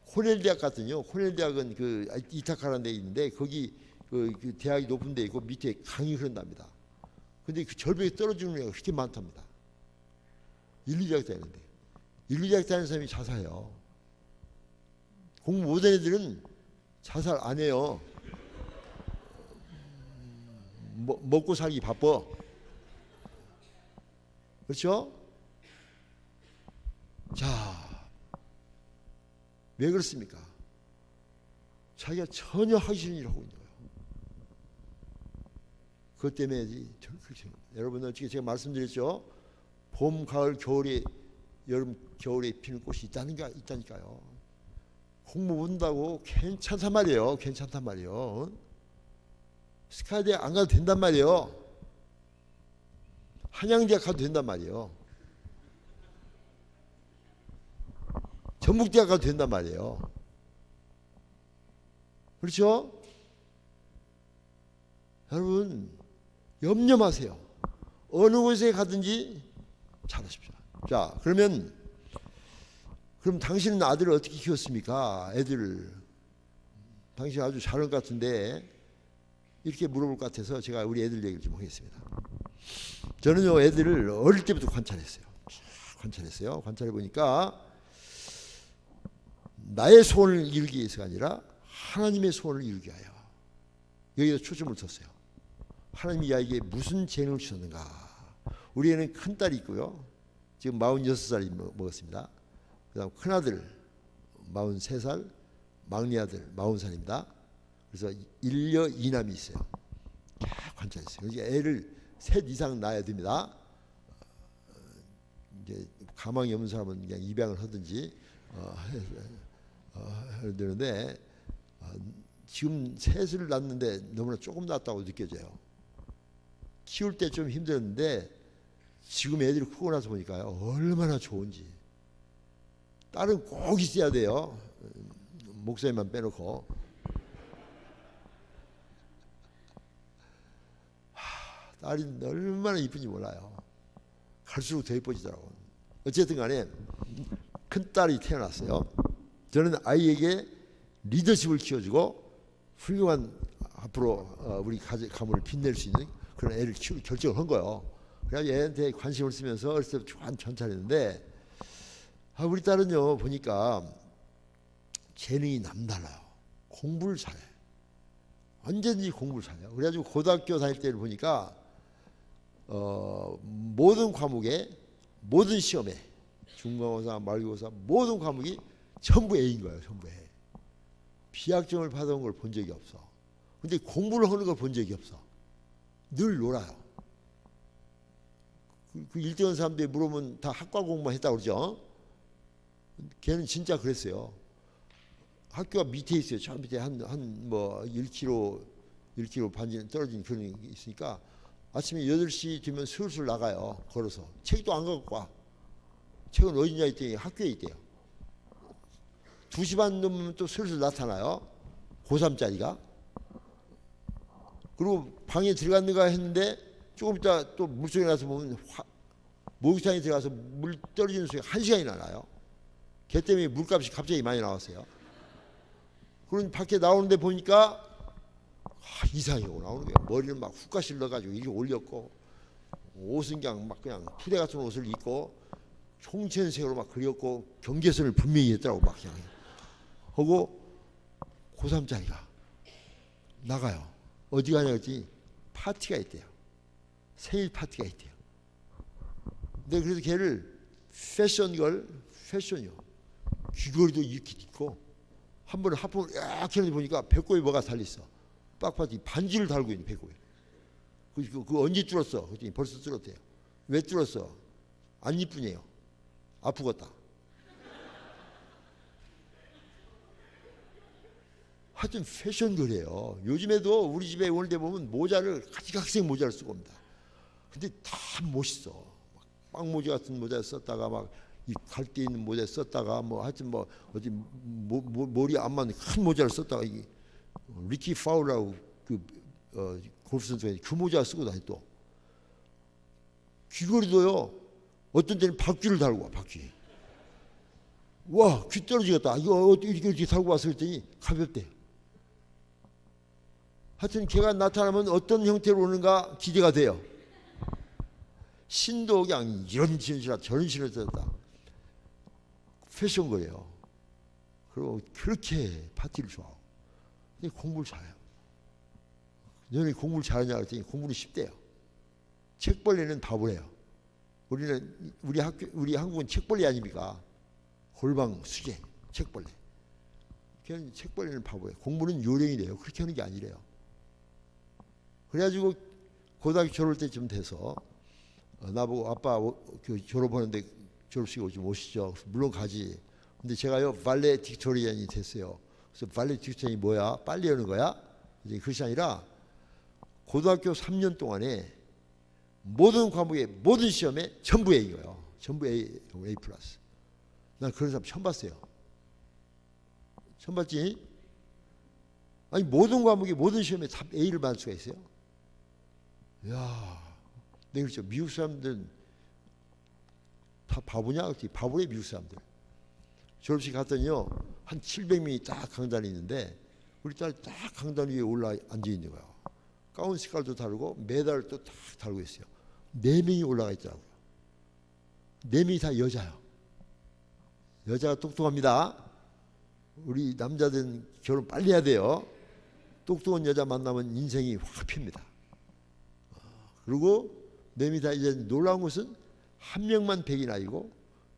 코넬 대학 같은요. 코넬 대학은 그 이타카라는 데 있는데 거기 그 대학이 높은 데 있고 밑에 강이 흐른답니다. 근데 그 절벽에 떨어지는 애가 그렇게 많답니다. 1, 2대학 다니는데 1, 2대학 다니는 사람이 자살해요. 공부 못하는 애들은 자살 안 해요. 먹고 살기 바빠. 그렇죠? 자, 왜 그렇습니까? 자기가 전혀 하기 싫은 일을 하고 있는 거예요. 그것 때문에 여러분 어떻게 제가 말씀드렸죠? 봄, 가을, 겨울에 여름, 겨울에 피는 꽃이 있다니까요. 공부 못한다고 괜찮단 말이에요. 괜찮단 말이에요. 스카이대학 안 가도 된단 말이에요. 한양대학 가도 된단 말이에요. 전북대학 가도 된단 말이에요. 그렇죠? 여러분 염려 마세요. 어느 곳에 가든지 잘하십시오. 자, 그럼 당신은 아들을 어떻게 키웠습니까? 애들을. 당신 아주 잘한 것 같은데 이렇게 물어볼 것 같아서 제가 우리 애들 얘기를 좀 하겠습니다. 저는요 애들을 어릴 때부터 관찰했어요. 관찰해 보니까 나의 소원을 이루기 위해서가 아니라 하나님의 소원을 이루기 위하여 여기다 초점을 뒀어요. 하나님이 이 아이에게 무슨 재능을 주셨는가. 우리 애는 큰딸이 있고요. 지금 46살이 먹었습니다. 그 다음 큰아들 43살, 막내 아들 40살입니다. 그래서 1녀 2남이 있어요. 관찰했어요. 그러니까 애를 셋 이상 낳아야 됩니다. 이제 가망이 없는 사람은 그냥 입양을 하든지 해야 되는데 지금 셋을 낳는데 너무나 조금 낳았다고 느껴져요. 키울 때 좀 힘들었는데 지금 애들이 크고 나서 보니까요 얼마나 좋은지. 딸은 꼭 있어야 돼요. 목사님만 빼놓고. 딸이 얼마나 이쁜지 몰라요. 갈수록 더 이뻐지더라고. 어쨌든 간에 큰딸이 태어났어요. 저는 아이에게 리더십을 키워주고 훌륭한 앞으로 우리 가문을 빛낼 수 있는 그런 애를 키우기 결정을 한 거예요. 그래서 얘한테 관심을 쓰면서 어렸을 때부터 전차했는데 우리 딸은요 보니까 재능이 남달라요. 공부를 잘해. 언제든지 공부를 잘해요. 그래가지고 고등학교 다닐 때를 보니까 모든 과목에 모든 시험에 중간고사, 말고사 모든 과목이 전부 A인 거예요. 전부 A. 비학점을 받아온 걸 본 적이 없어. 근데 공부를 하는 걸 본 적이 없어. 늘 놀아요. 그 1등한 사람들이 물으면 다 학과 공부만 했다고 그러죠. 걔는 진짜 그랬어요. 학교가 밑에 있어요. 저 밑에 한 뭐 1km 반지 떨어진 그런 게 있으니까 아침에 8시 되면 슬슬 나가요. 걸어서. 책도 안 갖고 와. 책은 어디냐 했더니 학교에 있대요. 2시 반 넘으면 또 슬슬 나타나요. 고3짜리가. 그리고 방에 들어갔는가 했는데 조금 있다 또 물속에 나서 보면 목욕탕에 들어가서 물 떨어지는 소리가 1시간이나 나요. 걔 때문에 물값이 갑자기 많이 나왔어요. 그런 밖에 나오는데 보니까 이상하고 나오는 거예요. 머리를 막 훅가실 넣어가지고 이렇게 올렸고 옷은 그냥 막 그냥 푸대 같은 옷을 입고 총천색으로 막 그렸고 경계선을 분명히 했더라고. 막 그냥 하고 고3짜리가 나가요. 어디 가냐 했더니 파티가 있대요. 생일 파티가 있대요. 근데 그래서 걔를 패션걸, 패션이요. 귀걸이도 이렇게 입고 한 번에 하품을 약 했는데 보니까 배꼽에 뭐가 달렸어. 빡빡이 반지를 달고 있는 배꼽에. 그 언제 뚫었어? 그랬더니 벌써 뚫었대요. 왜 뚫었어? 안 이쁘네요. 아프겠다. 하여튼 패션거래요. 요즘에도 우리 집에 오는 데 보면 모자를 가지각색 모자를 쓰고 옵니다. 근데 다 멋있어. 빵모자 같은 모자 썼다가 막 이 갈대 있는 모자 썼다가 뭐 하여튼 뭐 어디 머리 안 맞는 큰 모자를 썼다가 이게 리키 파울라고 그 골프 선수가 그 모자 쓰고 다니 또 귀걸이도요. 어떤 때는 박쥐를 달고 와. 박쥐. 와, 귀 떨어지겠다. 이거 이렇게 달고 와서 그랬더니 가볍대. 하여튼 걔가 나타나면 어떤 형태로 오는가 기대가 돼요. 신도 그냥 이런 신이라 저런 신을 썼다. 패션 거래요. 그리고 그렇게 파티를 좋아하고. 근데 공부를 잘해요. 너네 공부를 잘하냐 그랬더니 공부는 쉽대요. 책벌레는 바보래요. 우리 한국은 책벌레 아닙니까? 골방 수제 책벌레. 걔는 책벌레는 바보예요. 공부는 요령이래요. 그렇게 하는 게 아니래요. 그래가지고 고등학교 졸업할 때쯤 돼서 나보고 아빠 그 졸업하는데 졸업식 좀 오시죠. 물론 가지. 근데 제가요 발레딕토리안이 됐어요. 그래서 발레딕토리안이 뭐야? 빨리 하는 거야? 이제 그것이 아니라 고등학교 3년 동안에 모든 과목에 모든 시험에 전부 A예요. 전부 A 플러스. 난 그런 사람 처음 봤어요. 처음 봤지? 아니 모든 과목에 모든 시험에 다 A를 받을 수가 있어요. 이야, 네 그렇죠. 미국 사람들은 다 바보냐? 바보래 미국 사람들. 졸업식 갔더니요 한 700명이 딱 강단에 있는데 우리 딸 딱 강단 위에 올라 앉아 있는 거예요. 가운 색깔도 다르고 메달도 딱 달고 있어요. 4명이 올라가 있더라고요. 4명이 다 여자예요. 여자가 똑똑합니다. 우리 남자들은 결혼 빨리 해야 돼요. 똑똑한 여자 만나면 인생이 확 핍니다. 그리고 4명이 다 이제 놀라운 것은 한 명만 백인 아이고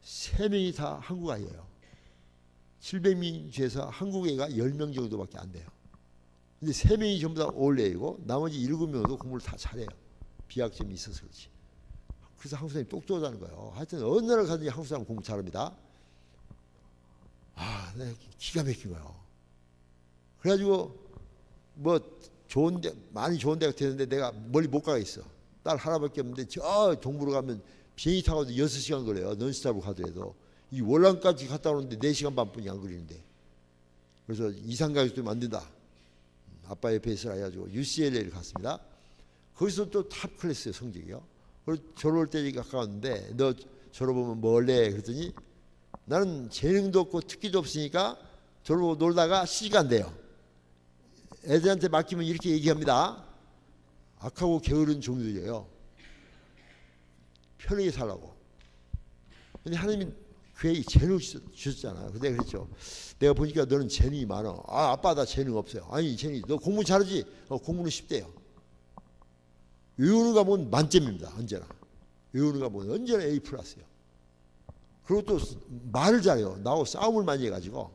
3명이 다 한국 아이예요. 700명 중에서 한국 애가 10명 정도밖에 안 돼요. 근데 3명이 전부 다 올레이고 나머지 7명도 공부를 다 잘해요. 비학점이 있어서 그렇지. 그래서 한국 사람이 똑똑하다는 거예요. 하여튼 어느 나라 가든지 한국 사람 공부 잘합니다. 네, 기가 막힌 거예요. 그래가지고 뭐 좋은데 많이 좋은 데가 되는데 내가 멀리 못 가겠어. 딸 하나밖에 없는데 저 동부로 가면 비행기 타고 6시간 걸려요. 넌스탑으로 가더라도 이 월남까지 갔다 오는데 4시간 반뿐이 안 걸리는데. 그래서 이상가족도 만든다. 아빠 옆에 있으라 해가지고 UCLA를 갔습니다. 거기서 또 탑 클래스의 성적이요. 그리고 졸업할 때 가까웠는데 너 졸업하면 뭐 할래? 그랬더니 나는 재능도 없고 특기도 없으니까 졸업하고 놀다가 시집간대요. 애들한테 맡기면 이렇게 얘기합니다. 악하고 게으른 종들이에요. 편하게 살라고. 근데 하나님이 교회에 재능 주셨잖아요. 근데 그랬죠. 내가 보니까 너는 재능이 많아. 아, 아빠 나 재능 없어요. 아니 재능, 너 공부 잘하지? 공부는 쉽대요. 외우는 과목은 만점입니다. 언제나. 외우는 과목은 언제나 A 플러스예요. 그리고 또 말을 잘해요. 나하고 싸움을 많이 해가지고.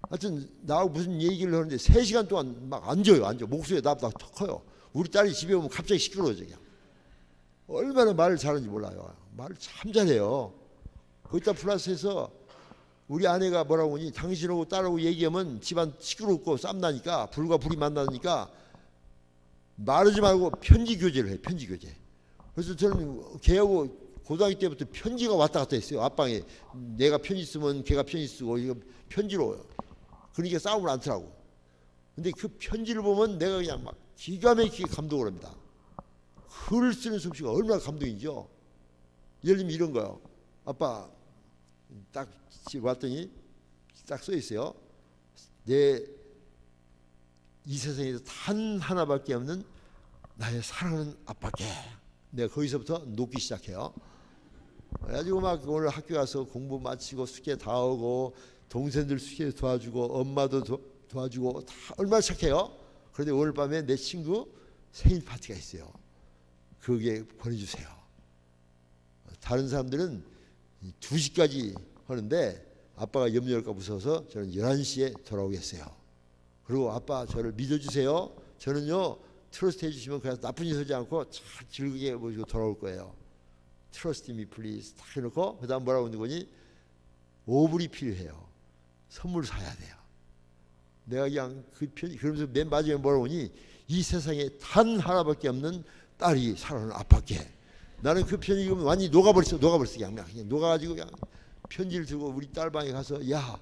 하여튼 나하고 무슨 얘기를 하는데 3시간 동안 막 앉아요. 목소리가 나보다 더 커요. 우리 딸이 집에 오면 갑자기 시끄러워져. 그냥. 얼마나 말을 잘하는지 몰라요. 말을 참 잘해요. 거기다 플러스해서 우리 아내가 뭐라고 하니, 당신하고 딸하고 얘기하면 집안 시끄럽고 쌈나니까, 불과 불이 만나니까 말하지 말고 편지 교제를 해요. 편지 교제. 그래서 저는 걔하고 고등학교 때부터 편지가 왔다 갔다 했어요. 앞방에 내가 편지 쓰면 걔가 편지 쓰고, 이거 편지로. 그러니까 싸움을 않더라고. 근데 그 편지를 보면 내가 그냥 막 기가 막히게 감동을 합니다. 글을 쓰는 솜씨가 얼마나 감동이죠. 예를 들면 이런 거요. 아빠 딱 왔더니 딱 써 있어요. 이 세상에서 단 하나밖에 없는 나의 사랑하는 아빠께. 내가 거기서부터 녹기 시작해요. 그래가지고 막 오늘 학교 가서 공부 마치고 숙제 다 하고, 동생들 숙제 도와주고, 엄마도 도와주고, 다 얼마나 착해요. 그런데 오늘 밤에 내 친구 생일 파티가 있어요. 그게 보내주세요. 다른 사람들은 2시까지 하는데 아빠가 염려할까 무서워서 저는 11시에 돌아오겠어요. 그리고 아빠 저를 믿어주세요. 저는요 트러스트 해주시면 그냥 나쁜 짓 하지 않고 잘 즐겁게 모시고 돌아올 거예요. Trust me please 딱 해놓고 그 다음 뭐라고 하는 거니? 오불이 필요해요. 선물 사야 돼요. 내가 그냥 그러면서 맨 마지막에 뭐라고 하니? 이 세상에 단 하나밖에 없는 딸이 사랑하는 아빠께. 나는 그 편지 읽으면 완전히 녹아버렸어. 그냥 녹아가지고 그냥 편지를 들고 우리 딸 방에 가서, 야,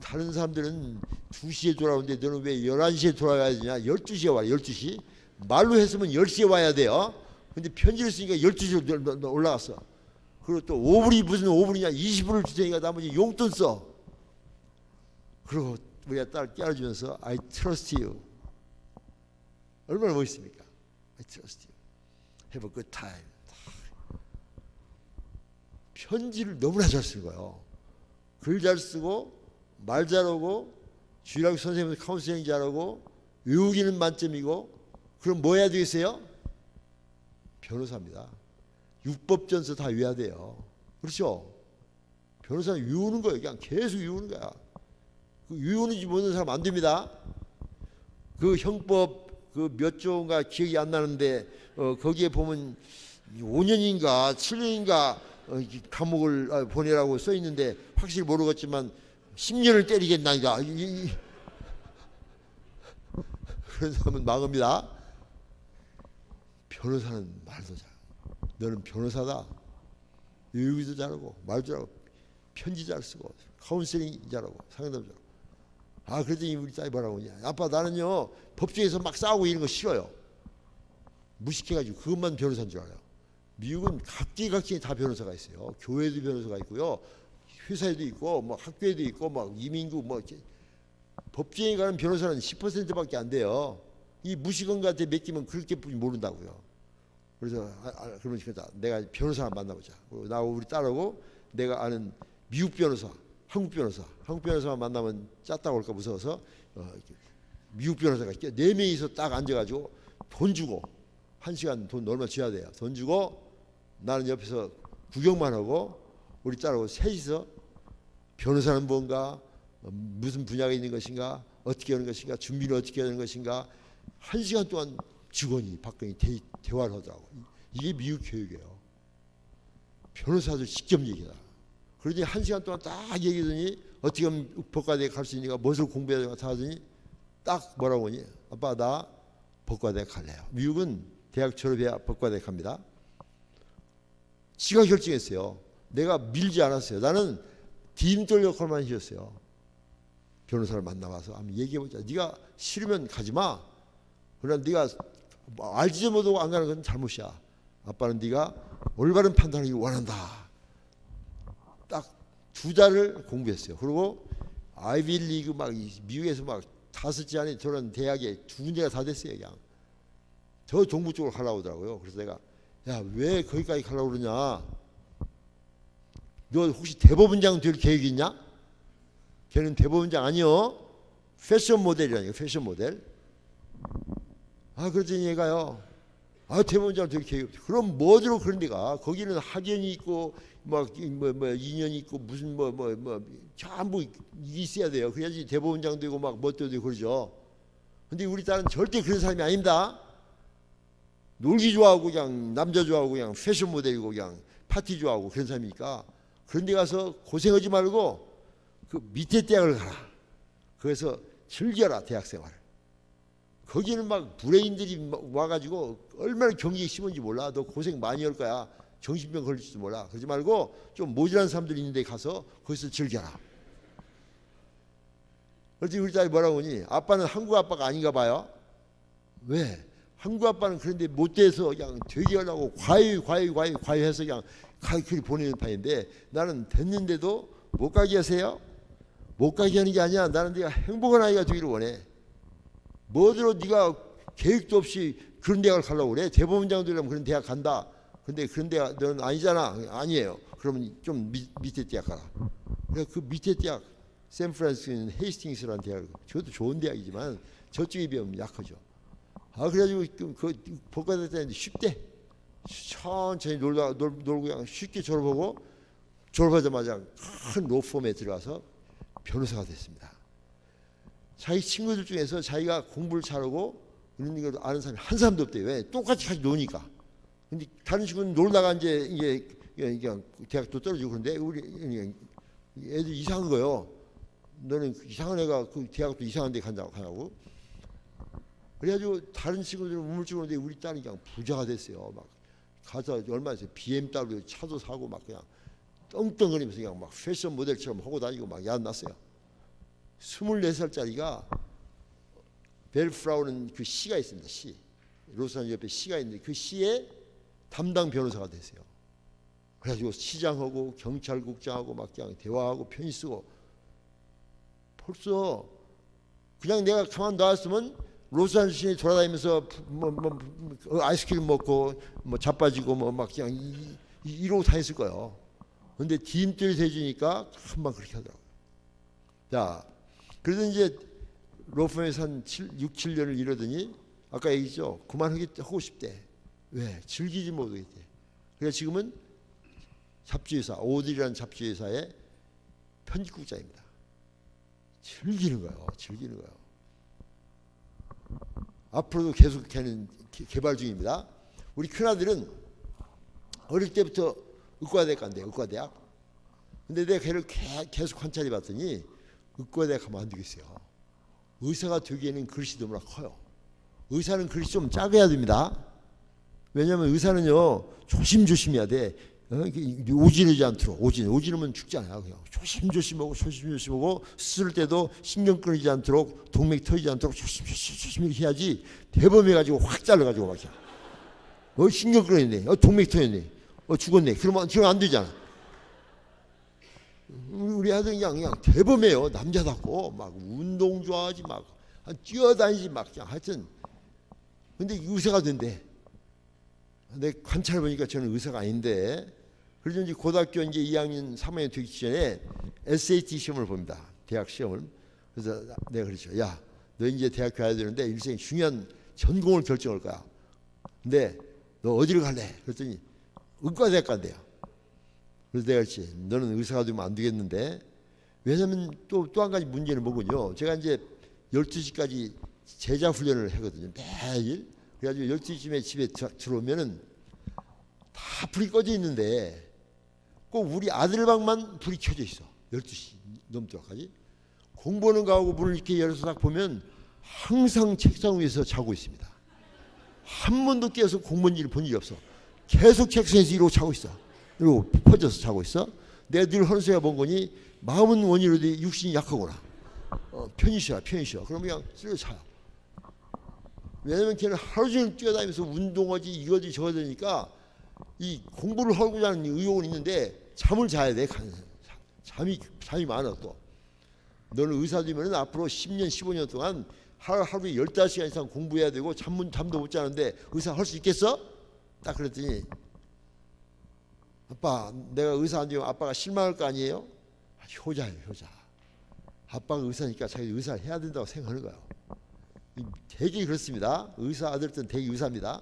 다른 사람들은 2시에 돌아오는데 너는 왜 11시에 돌아가야 되냐? 12시에 와. 12시. 말로 했으면 10시에 와야 돼요. 근데 편지를 쓰니까 12시로 올라갔어. 그리고 또 5불이 무슨 5불이냐? 20불을 주니까 나머지 용돈 써. 그리고 우리 딸 깨워주면서 I trust you. 얼마나 멋있습니까? I trust you. Have a good time. 편지를 너무나 잘 쓰는 거예요. 글 잘 쓰고, 말 잘하고, 주일학교 선생님 카운슬링 잘하고, 외우기는 만점이고. 그럼 뭐 해야 되겠어요? 변호사입니다. 육법전서 다 외워야 돼요. 그렇죠? 변호사는 외우는 거예요. 그냥 계속 외우는 거야. 그 외우는지 모르는 사람 안 됩니다. 그 형법 그 몇 조인가 기억이 안 나는데 거기에 보면 5년인가 7년인가 감옥을 보내라고 써 있는데 확실히 모르겠지만 10년을 때리겠나이다. 그런 사람은 망합니다. 변호사는 말도 잘하고, 너는 변호사다. 외우기도 잘하고, 말도 잘하고, 편지 잘 쓰고, 카운슬링 잘하고, 상담 잘하고. 아, 그랬더니 우리 딸이 뭐라고 하냐? 아빠 나는요 법정에서 막 싸우고 이런 거 싫어요. 무식해가지고 그것만 변호사인 줄 알아요. 미국은 각기 다 변호사가 있어요. 교회도 변호사가 있고요, 회사에도 있고, 뭐 학교에도 있고, 막 이민구 뭐 이렇게. 법정에 가는 변호사는 10%밖에 안 돼요. 이 무식원한테 맡기면 그렇게뿐이 모른다고요. 그래서 그러니까 내가 변호사 만나보자. 나하고 우리 딸하고 내가 아는 미국 변호사, 한국 변호사만 만나면 짰다고 할까 무서워서 미국 변호사가 4명이서 딱 앉아가지고 돈 주고 1시간 돈 얼마 줘야 돼요. 돈 주고 나는 옆에서 구경만 하고 우리 딸하고 셋이서 변호사는 뭔가, 무슨 분야가 있는 것인가, 어떻게 하는 것인가, 준비를 어떻게 하는 것인가 1시간 동안 직원이 박근혜 대화를 하더라고. 이게 미국 교육이에요. 변호사들 직접 얘기하다. 그러더니 1시간 동안 딱 얘기하더니 어떻게 하면 법과대에 갈 수 있는가, 무엇을 공부해야 되는가 다 하더니 딱 뭐라고 하니? 아빠 나 법과대에 갈래요. 미국은 대학 졸업해야 법과대에 갑니다. 지가 결정했어요. 내가 밀지 않았어요. 나는 딤돌 역할만 해줬어요. 변호사를 만나봐서 한번 얘기해보자. 네가 싫으면 가지 마. 그러나 네가 알지도 못하고 안 가는 건 잘못이야. 아빠는 네가 올바른 판단을 원한다. 딱 2달을 공부했어요. 그리고 아이비리그 막 미국에서 막 5째 안에 저런 대학에 2군데가 다 됐어요. 그냥 저 동부 쪽으로 가려고 하더라고요. 그래서 내가 야, 왜 거기까지 가려고 그러냐? 너 혹시 대법원장 될 계획 있냐? 걔는 대법원장 아니요. 패션 모델이라니까. 패션 모델. 아, 그랬더니 얘가요. 아, 대법원장 될 계획 없어. 그럼 뭐대로 그런 데가? 거기는 학연이 있고 막 인연이 있고 무슨 전부 있어야 돼요. 그래야지 대법원장 되고 막 뭣도 되고 그러죠. 근데 우리 딸은 절대 그런 사람이 아닙니다. 놀기 좋아하고 그냥 남자 좋아하고 그냥 패션 모델이고 그냥 파티 좋아하고 그런 사람이니까 그런 데 가서 고생하지 말고 그 밑에 대학을 가라. 그래서 즐겨라 대학생활을. 거기는 막 브레인들이 와가지고 얼마나 경기에 심은지 몰라. 너 고생 많이 할 거야. 정신병 걸릴지도 몰라. 그러지 말고 좀 모질한 사람들이 있는 데 가서 거기서 즐겨라. 그래서 우리 딸이 뭐라고 하니? 아빠는 한국 아빠가 아닌가 봐요. 왜? 한국 아빠는 그런데 못 돼서 그냥 되게 하려고 과외해서 그냥 그리 보내는 판인데 나는 됐는데도 못 가게 하세요? 못 가게 하는 게 아니야. 나는 네가 행복한 아이가 되기를 원해. 뭐대로 네가 계획도 없이 그런 대학을 가려고 그래? 대법원장 되려면 그런 대학 간다. 근데 그런 대학 너는 아니잖아. 아니에요. 그러면 좀 밑에 대학 가라. 그래서 그 밑에 대학 샌프란시스코는 헤이스팅스라는 대학, 저도 좋은 대학이지만 저쪽에 비하면 약하죠. 아, 그래가지고 그 복과될 때는 쉽대. 천천히 놀고 그냥 쉽게 졸업하고 졸업하자마자 큰 로펌에 들어가서 변호사가 됐습니다. 자기 친구들 중에서 자기가 공부를 잘하고 이런 걸 아는 사람이 한 사람도 없대요. 왜? 똑같이 같이 노니까. 근데 다른 친구는 놀다가 이제 대학도 떨어지고 그런데 우리 애들 이상한 거요. 너는 이상한 애가 그 대학도 이상한 데 가냐고. 그래가지고 다른 친구들은 우물쭈물한데 우리 딸이 그냥 부자가 됐어요. 막 가서 얼마 있어요. BMW 차도 사고 막 그냥 떵떵거리면서 그냥 막 패션 모델처럼 하고 다니고 막 야났어요. 24살짜리가 벨프라우는 그 시가 있습니다. 시. 로스안젤레스 옆에 시가 있는데 그 시에 담당 변호사가 됐어요. 그래가지고 시장하고 경찰국장하고 막 그냥 대화하고 편지 쓰고 벌써 그냥 내가 가만 놔왔으면 로스안젤레스에 돌아다니면서 아이스크림 먹고 자빠지고 막 그냥 이러고 다녔을 거예요. 근데 디딤돌이 돼주니까 금방 그렇게 하더라고요. 자, 그래서 이제 로펌에서 한 6, 7년을 이러더니 아까 얘기했죠. 그만하고 싶대. 왜? 즐기지 못하겠대. 그래서 지금은 잡지회사, 오딜이라는 잡지회사의 편집국장입니다. 즐기는 거예요. 즐기는 거예요. 앞으로도 계속 걔는 개발 중입니다. 우리 큰아들은 어릴 때부터 의과대학 간대요. 의과대학. 근데 내가 걔를 계속 관찰해 봤더니 의과대학 가면 안 되겠어요. 의사가 되기에는 그릇이 너무나 커요. 의사는 그릇이 좀 작아야 됩니다. 왜냐하면 의사는요 조심조심해야 돼. 오지르지 않도록. 오지르면 죽잖아요. 그냥 조심조심하고 수술 때도 신경 끊이지 않도록 동맥 터지지 않도록 조심 해야지. 대범해가지고 확 잘라가지고 막 신경 끊어있네. 동맥 터졌네. 죽었네. 그러면 안 되잖아. 우리 아들 그냥 대범해요. 남자답고 막 운동 좋아하지 막 뛰어다니지 막 그냥 하여튼. 근데 의사가 된대. 근데 관찰해 보니까 저는 의사가 아닌데. 그래서 이제 고등학교 이제 2학년 3학년 되기 전에 SAT 시험을 봅니다. 대학 시험을. 그래서 내가 그랬죠. 야, 너 이제 대학 가야 되는데 일생에 중요한 전공을 결정할 거야. 근데 너 어디를 갈래? 그랬더니 의과대학 간대요. 그래서 내가 그랬지. 너는 의사가 되면 안 되겠는데. 왜냐면 또 한 가지 문제는 뭐군요. 제가 이제 12시까지 제자 훈련을 하거든요. 매일. 그래가지고 12시쯤에 집에 들어오면은 다 불이 꺼져 있는데 꼭 우리 아들 방만 불이 켜져 있어. 12시 넘도록하지. 공부하는 거하고 문을 이렇게 열어서 딱 보면 항상 책상 위에서 자고 있습니다. 한 번도 깨어서 공부한 본 일이 없어. 계속 책상에서 이러고 자고 있어. 이러고 퍼져서 자고 있어. 내가 늘 하는 소리가 뭔 거니? 마음은 원이로되 육신이 약하구나. 편히 쉬어. 그러면 그냥 쓰러 자요. 왜냐면 걔는 하루 종일 뛰어다니면서 운동하지 이거지 저거 되니까 이 공부를 하고자 하는 의욕은 있는데 잠을 자야 돼. 잠이 많아 또. 너는 의사 되면 앞으로 10년 15년 동안 하루에 15시간 이상 공부해야 되고 잠도 못 자는데 의사 할 수 있겠어? 딱 그랬더니 아빠 내가 의사 안 되면 아빠가 실망할 거 아니에요? 효자예요 효자. 아빠가 의사니까 자기 의사 해야 된다고 생각하는 거예요. 되게 그렇습니다. 의사 아들들은 되게 의사입니다.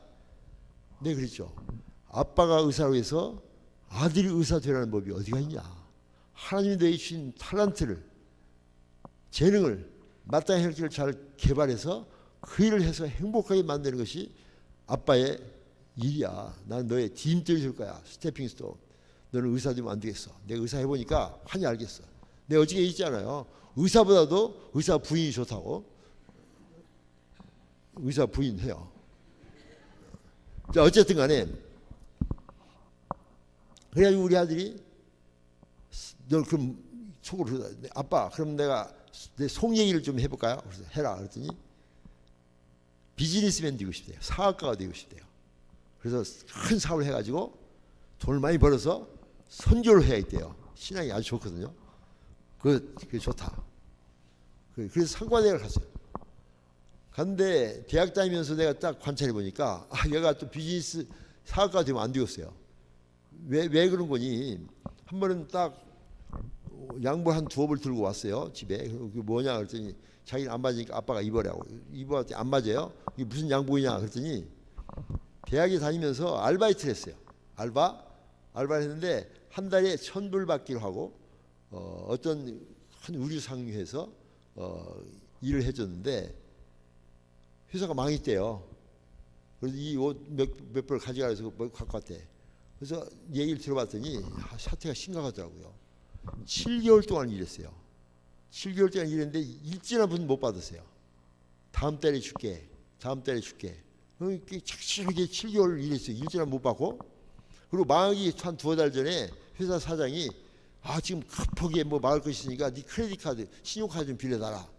네 그렇죠. 아빠가 의사로 해서 아들이 의사 되라는 법이 어디가 있냐. 하나님이 내주신 탤런트를 재능을 마땅히 할 길을 잘 개발해서 그 일을 해서 행복하게 만드는 것이 아빠의 일이야. 나는 너의 디딤돌이 될 거야. 스태핑 스톤. 너는 의사 되면 안 되겠어. 내가 의사 해보니까 환히 알겠어. 내가 어저께 얘기했잖아요. 의사보다도 의사 부인이 좋다고. 의사 부인 해요. 자 어쨌든 간에 그래가지고 우리 아들이 너 그럼 속으로 아빠 그럼 내가 내 속 얘기를 좀 해볼까요? 그래서 해라 그랬더니 비즈니스맨 되고 싶대요. 사업가가 되고 싶대요. 그래서 큰 사업을 해가지고 돈을 많이 벌어서 선교를 해야 있대요. 신앙이 아주 좋거든요. 그게 좋다. 그래서 상관대학을 갔어요. 갔는데 대학 다니면서 내가 딱 관찰해 보니까 얘가 또 비즈니스 사업가가 되면 안 되겠어요. 왜 그런 거니? 한 번은 딱 양보 한 두어 벌 들고 왔어요 집에. 그게 뭐냐 그랬더니 자기는 안 맞으니까 아빠가 입으라고. 입어봤더니 안 맞아요. 이게 무슨 양보이냐 그랬더니 대학에 다니면서 알바이트를 했어요. 알바를 했는데 한 달에 1,000불 받기로 하고 어떤 한 우류 상류에서 일을 해줬는데 회사가 망했대요. 그래서 이 옷 몇 벌 가져가라 해서 갖고 왔대. 그래서 얘기를 들어봤더니 사태가 심각하더라고요. 7개월 동안 일했어요. 7개월 동안 일했는데 일진 한 번 못 받았어요. 다음 달에 줄게. 착실하게 7개월 일했어요. 일진 한 번 못 받고. 그리고 망하기 한 두어 달 전에 회사 사장이 지금 급하게 뭐 막을 것이 있으니까 네 크레딧 카드, 신용카드 좀 빌려달라.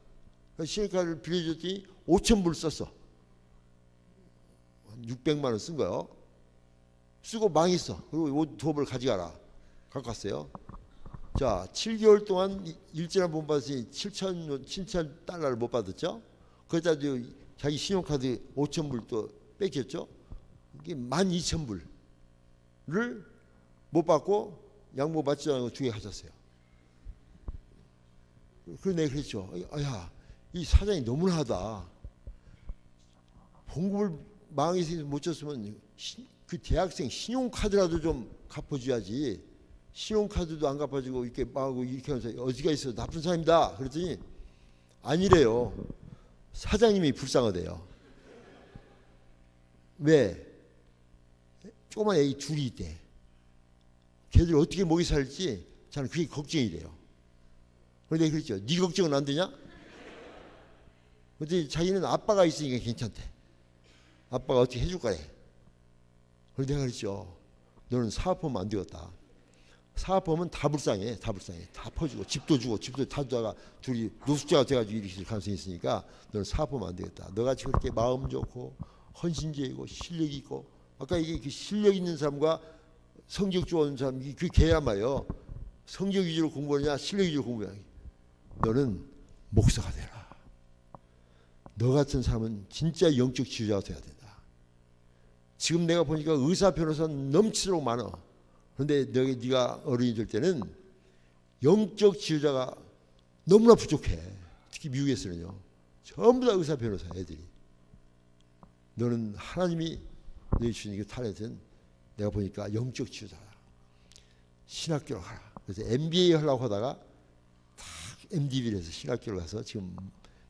그래서 신용카드를 빌려줬더니 5,000불 썼어. 600만 원 쓴 거요. 쓰고 망했어. 그리고 옷 두어 벌 가져가라. 갖고 왔어요. 자, 7개월 동안 일진을 못 받았으니 7,000달러를 못 받았죠. 거기다 자기 신용카드 5,000불 또 뺏겼죠. 이게 12,000불을 못 받고 양보 받지 않고 두 개 가졌어요. 그래서 내가 그랬죠. 이 사장이 너무나 하다. 봉급을 망해서 못 줬으면 그 대학생 신용카드라도 좀 갚아줘야지. 신용카드도 안 갚아주고 이렇게 막하고 이렇게 하면서 어디가 있어 나쁜 사람이다. 그랬더니 아니래요. 사장님이 불쌍하대요. 왜? 조그만 애기 둘이 있대. 걔들 어떻게 먹이 살지 저는 그게 걱정이 돼요. 그런데 그랬죠. 네 걱정은 안 되냐? 근데 자기는 아빠가 있으니까 괜찮대. 아빠가 어떻게 해줄 거래. 그런데 내가 그랬죠. 너는 사업하면 안 되겠다. 사업하면 다 불쌍해. 다 퍼주고 집도 주고 집도 다 주다가 둘이 노숙자가 돼가지고 일으킬 가능성이 있으니까 너는 사업하면 안 되겠다. 너같이 그렇게 마음 좋고 헌신적이고 실력이 있고 아까 이게 그 실력 있는 사람과 성적 좋은 사람 그 개란 말이에요. 성적 위주로 공부하느냐 실력 위주로 공부하느냐. 너는 목사가 되라. 너 같은 사람은 진짜 영적 지도자가 돼야 된다. 지금 내가 보니까 의사 변호사 넘치도록 많아. 그런데 네가 어른이 될 때는 영적 지도자가 너무나 부족해. 특히 미국에서는요. 전부 다 의사 변호사 애들이. 너는 하나님이 너희 주신 그 탤런트는 내가 보니까 영적 지도자다. 신학교로 가라. 그래서 MBA 하려고 하다가 딱 MDB를 해서 신학교로 가서 지금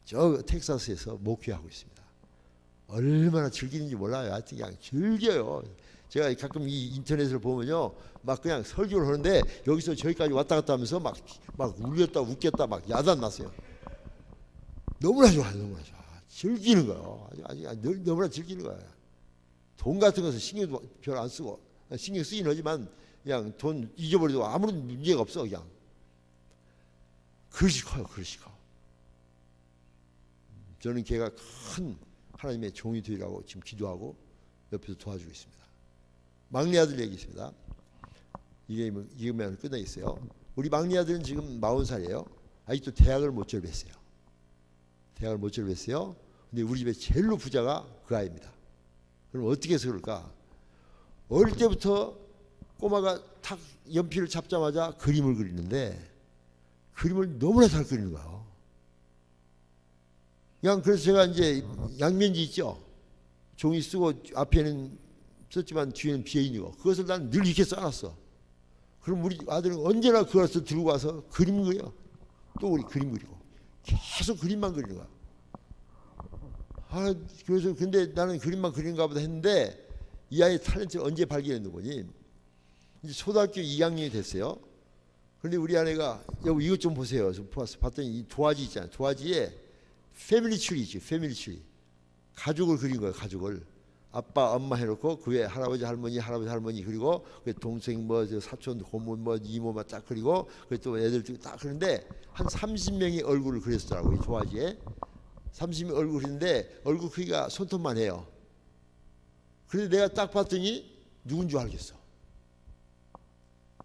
저 텍사스에서 목회하고 있습니다. 얼마나 즐기는지 몰라요. 하여튼 그냥 즐겨요. 제가 가끔 이 인터넷을 보면요, 막 그냥 설교를 하는데 여기서 저기까지 왔다 갔다 하면서 막 울렸다 웃겼다 막 야단 났어요. 너무나 좋아요, 너무나 좋아. 즐기는 거예요. 아주 너무나 즐기는 거예요. 돈 같은 것은 신경도 별로 안 쓰고 신경 쓰긴 하지만 그냥 돈 잊어버려도 아무런 문제가 없어 그냥. 그릇이 커요, 그릇이 커. 저는 걔가 큰 하나님의 종이 되리라고 지금 기도하고 옆에서 도와주고 있습니다. 막내 아들 얘기 있습니다. 이게면 끝나겠어요. 우리 막내 아들은 지금 40살이에요. 아직도 대학을 못 졸업했어요. 대학을 못 졸업했어요. 근데 우리 집에 제일로 부자가 그 아이입니다. 그럼 어떻게 해서 그럴까? 어릴 때부터 꼬마가 탁 연필을 잡자마자 그림을 그리는데 그림을 너무나 잘 그리는 거예요. 그냥 그래서 제가 이제 양면지 있죠. 종이 쓰고 앞에는 썼지만 뒤에는 비어있는 거. 그것을 난 늘 이렇게 써놨어. 그럼 우리 아들은 언제나 그것을 들고 와서 그림 그려. 또 우리 그림 그리고. 계속 그림만 그리는 거야. 그래서 근데 나는 그림만 그리는가 보다 했는데 이 아이의 탤런트를 언제 발견했는 거니? 이제 초등학교 2학년이 됐어요. 그런데 우리 아내가 여보 이것 좀 보세요. 봤더니 이 도화지 있잖아요. 도화지에 패밀리 트리지, 패밀리 트리. 가족을 그린 거예요. 가족을. 아빠, 엄마 해놓고 그 위에 할아버지, 할머니 그리고 그 동생 뭐 사촌, 고모 뭐 이모만 딱 그리고 또 애들 딱 그리는데 한 30명의 얼굴을 그렸더라고 이 도화지에. 30명 얼굴 그리는데 얼굴 크기가 손톱만 해요. 그런데 내가 딱 봤더니 누군 줄 알겠어.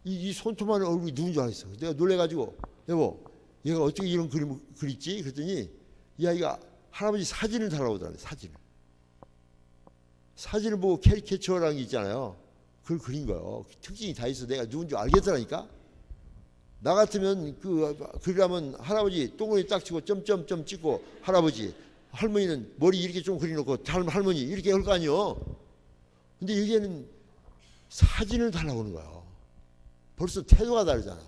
이 손톱만 얼굴이 누군 줄 알겠어. 내가 놀래가지고 여보 얘가 어떻게 이런 그림을 그렸지? 그랬더니 이 아이가 할아버지 사진을 달라오더라고요. 사진을 보고 캐리케처라는 게 있잖아요. 그걸 그린 거예요. 특징이 다 있어. 내가 누군지 알겠더라니까. 나 같으면 그리려면 할아버지 동그라미 딱 치고 점점점 찍고 할아버지 할머니는 머리 이렇게 좀 그려놓고 할머니 이렇게 할 거 아니요. 근데 여기에는 사진을 달라고 하는 거예요. 벌써 태도가 다르잖아.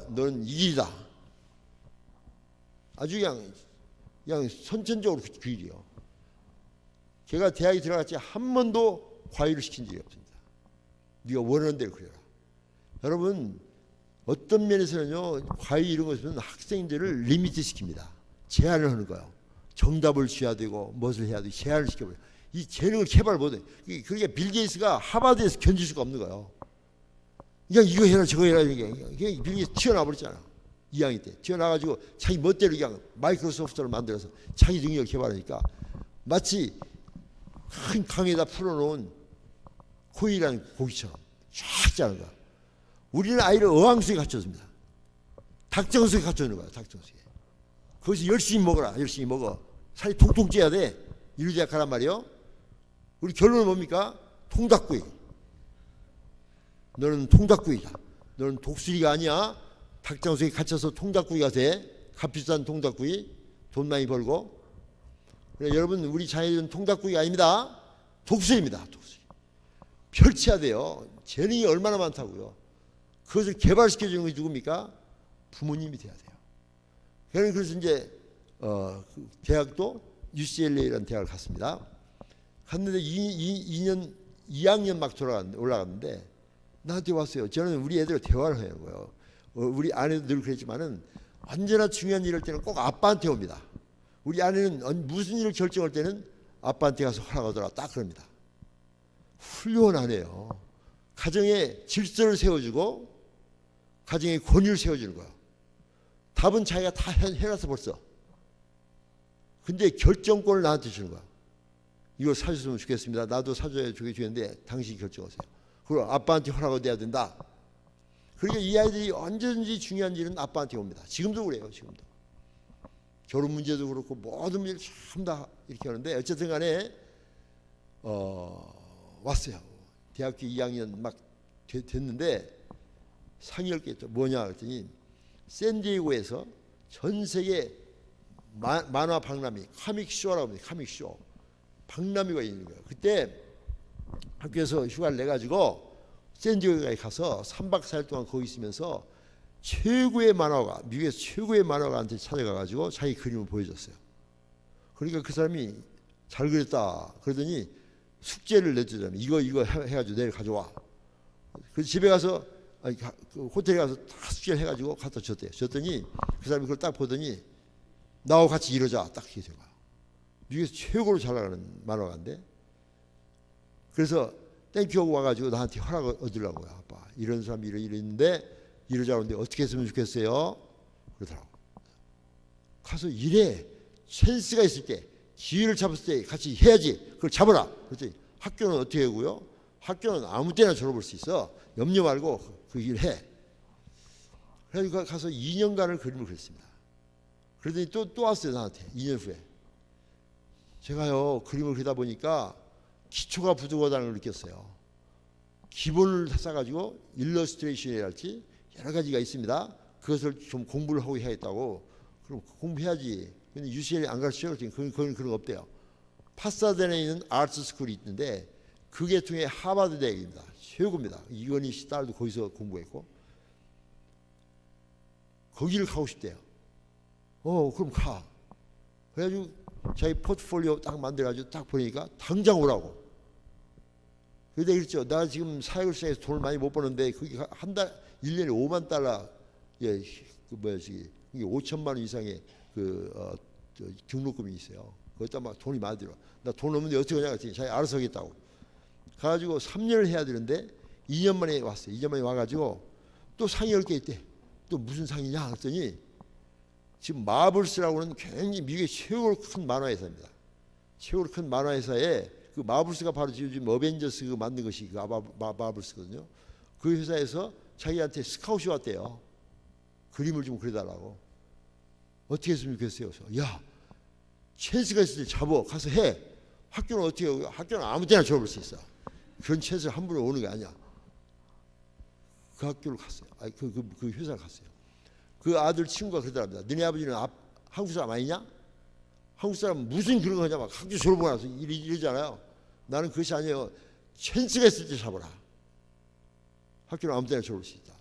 너는 이 길이다. 아주 그냥 선천적으로 그 길이요. 제가 대학에 들어갔지 한 번도 과외를 시킨 적이 없습니다. 네가 원하는 대로 그려라. 여러분 어떤 면에서는요 과외 이런 것은 학생들을 리미트 시킵니다. 제한을 하는 거예요. 정답을 줘야 되고 무엇을 해야 되고 제한을 시켜버려요. 이 재능을 개발 못해. 그러니까 빌 게이츠가 하버드에서 견딜 수가 없는 거예요. 그냥 이거 해라 저거 해라 이게 빌 게이츠 튀어나와 버렸잖아. 2학년 때 튀어나와가지고 자기 멋대로 그냥 마이크로소프트를 만들어서 자기 능력을 개발하니까 마치 큰 강에다 풀어놓은 코이라는 고기처럼 쫙 자는 거야. 우리는 아이를 어항수에 갇혔습니다. 닭정수에 갇혀있는 거야. 닭정수에. 거기서 열심히 먹어라. 열심히 먹어. 살이 통통 쪄야 돼. 이러지 가란 말이요. 우리 결론은 뭡니까? 통닭구이. 너는 통닭구이다. 너는 독수리가 아니야. 닭정수에 갇혀서 통닭구이가 돼. 값비싼 통닭구이. 돈 많이 벌고. 그래, 여러분 우리 자녀들은 통닭구이가 아닙니다. 독수리입니다. 독수리. 펼쳐야 돼요. 재능이 얼마나 많다고요. 그것을 개발시켜주는 것이 누굽니까? 부모님이 돼야 돼요. 그래서 이제 대학도 UCLA라는 대학을 갔습니다. 갔는데 2학년 막 올라갔는데 나한테 왔어요. 저는 우리 애들 대화를 하는 거예요. 우리 아내도 늘 그랬지만은 언제나 중요한 일을 때는 꼭 아빠한테 옵니다. 우리 아내는 무슨 일을 결정할 때는 아빠한테 가서 허락하더라. 딱 그럽니다. 훌륭하네요. 가정의 질서를 세워주고 가정의 권위를 세워주는 거예요. 답은 자기가 다 해놔서 벌써. 근데 결정권을 나한테 주는 거야. 이걸 사줬으면 좋겠습니다. 나도 사줘야 좋겠는데 당신이 결정하세요. 그리고 아빠한테 허락을 내야 된다. 그러니까 이 아이들이 언제든지 중요한 일은 아빠한테 옵니다. 지금도 그래요. 지금도. 결혼 문제도 그렇고 모든 문제를 참 다 이렇게 하는데 어쨌든 간에 왔어요. 대학교 2학년 막 됐는데 상의 할 게 있죠. 뭐냐 그랬더니 샌디에고에서 전 세계 만화 박람회 카믹쇼라고 합니다. 카믹쇼 박람회가 있는 거예요. 그때 학교에서 휴가를 내가지고 샌디에고에 가서 3박 4일 동안 거기 있으면서 최고의 만화가 미국에서 최고의 만화가한테 찾아가가지고 자기 그림을 보여줬어요. 그러니까 그 사람이 잘 그렸다 그러더니 숙제를 내주자면 이거 해가지고 내일 가져와. 그래서 집에 가서 그 호텔에 가서 다 숙제를 해가지고 갖다 줬대요. 줬더니 그 사람이 그걸 딱 보더니 나하고 같이 이러자 딱 이렇게 된 거야. 미국에서 최고로 잘 나가는 만화가인데 그래서 땡큐하고 와가지고 나한테 허락을 얻으려고 거야. 아빠 이런 사람이 이러는데 이러자고 하는데 어떻게 했으면 좋겠어요? 그러더라고. 가서 일해. 찬스가 있을 때 기회를 잡았을 때 같이 해야지. 그걸 잡아라. 그랬더니 학교는 어떻게 하고요? 학교는 아무 때나 졸업할 수 있어. 염려 말고 그 일 해. 그래서 가서 2년간을 그림을 그렸습니다. 그러더니 또 왔어요, 나한테. 2년 후에. 제가요, 그림을 그리다 보니까 기초가 부족하다는 걸 느꼈어요. 기본을 쌓아가지고 일러스트레이션이랄지 여러 가지가 있습니다. 그것을 좀 공부를 하고 해야겠다고. 그럼 공부해야지. 근데 UCLA 안 가르쳐요. 그런 거 없대요. 파사데나에 있는 아트 스쿨이 있는데 그게 통해 하버드 대학입니다. 최고입니다. 이건희 씨 딸도 거기서 공부했고 거기를 가고 싶대요. 그럼 가. 그래가지고 자기 포트폴리오 딱 만들어가지고 딱 보니까 당장 오라고. 그런데 그랬죠. 나 지금 사역을 시작해서 돈을 많이 못 버는데 그게 한 달 1년에 5만 달러, 예, 그 뭐야 저기 이게 5천만 원 이상의 등록금이 있어요. 거기다 막 돈이 많이 들어. 나 돈 없는데 어떻게 하냐 그랬더니 자기 알아서 하겠다고. 가가지고 3년을 해야 되는데 2년 만에 왔어요. 2년 만에 와가지고 또 상이 10개 있대. 또 무슨 상이냐 그랬더니 지금 마블스라고는 굉장히 미국의 최고로 큰 만화회사입니다. 최고로 큰 만화회사에 그 마블스가 바로 지금 어벤져스 만든 것이 그 마블스거든요. 그 회사에서 자기한테 스카웃이 왔대요. 그림을 좀 그려달라고. 어떻게 했으면 좋겠어요. 그래서 야, 찬스가 있을 때 잡어 가서 해. 학교는 어떻게 해요? 학교는 아무 때나 졸업할 수 있어. 그런 찬스가 함부로 오는 게 아니야. 그 학교를 갔어요. 아니 그 회사를 갔어요. 그 아들 친구가 그러더랍니다. 너네 아버지는 한국 사람 아니냐? 한국 사람 무슨 그런 거 하냐? 막 학교 졸업하고 나서 이러잖아요. 나는 그것이 아니에요. 찬스가 있을 때 잡아라. 학교는 아무 때나 졸업할 수 있다.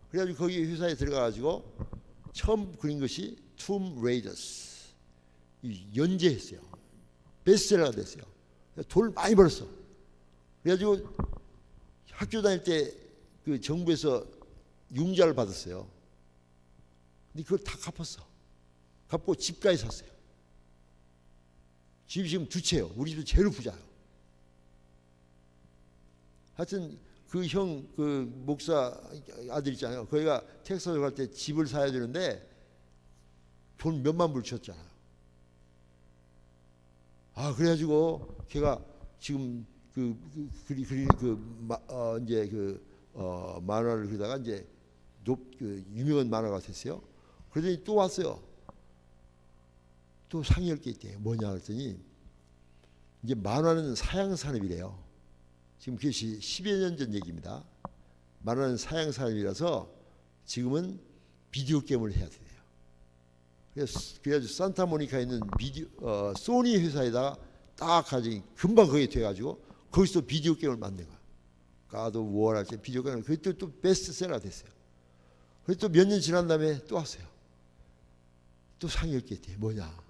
그래가지고 거기 회사에 들어가가지고 처음 그린 것이 툼 레이더스. 연재했어요. 베스트셀러가 됐어요. 돈을 많이 벌었어. 그래가지고 학교 다닐 때 그 정부에서 융자를 받았어요. 근데 그걸 다 갚았어. 갚고 집까지 샀어요. 집이 지금 2채요. 우리 집도 제일 부자요. 하여튼 그 형 그 목사 아들 있잖아요. 거기가 텍사스 갈 때 집을 사야 되는데 돈 몇만 불 줬잖아요. 그래가지고 걔가 지금 이제 만화를 그리다가 이제 유명한 만화가 됐어요. 그러더니 또 왔어요. 또 상이 10개 있대요. 뭐냐 그랬더니 이제 만화는 사양 산업이래요. 지금 그것이 10여 년 전 얘기입니다. 만화는 사양 산업이라서 지금은 비디오 게임을 해야 돼요. 그래서 산타모니카에 있는 소니 회사에다가 딱 가지고 금방 거기 돼가지고 거기서 비디오 게임을 만든 거야. 가도 우월할 때 비디오 게임을 그때 또 베스트셀러가 됐어요. 그래서 또 몇 년 지난 다음에 또 왔어요. 또 상이 10개 있대요. 뭐냐?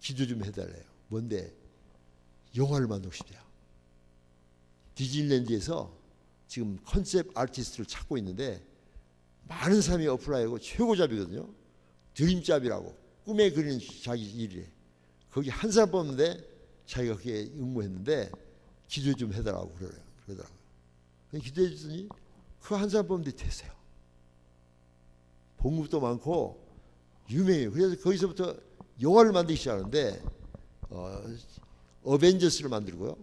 기도 좀 해달래요. 뭔데? 영화를 만들고 싶대요. 디즈니랜드에서 지금 컨셉 아티스트를 찾고 있는데 많은 사람이 어플라이하고 최고잡이거든요. 드림잡이라고 꿈에 그리는 자기 일이래. 거기 한 사람 뽑는데 자기가 그게 응모했는데 기도 좀 해달라고 그러더라고요. 기도해 주더니 그 한 사람 뽑는데 됐어요. 봉급도 많고 유명해요. 그래서 거기서부터 영화를 만들기 시작하는데 어벤져스를 만들고요.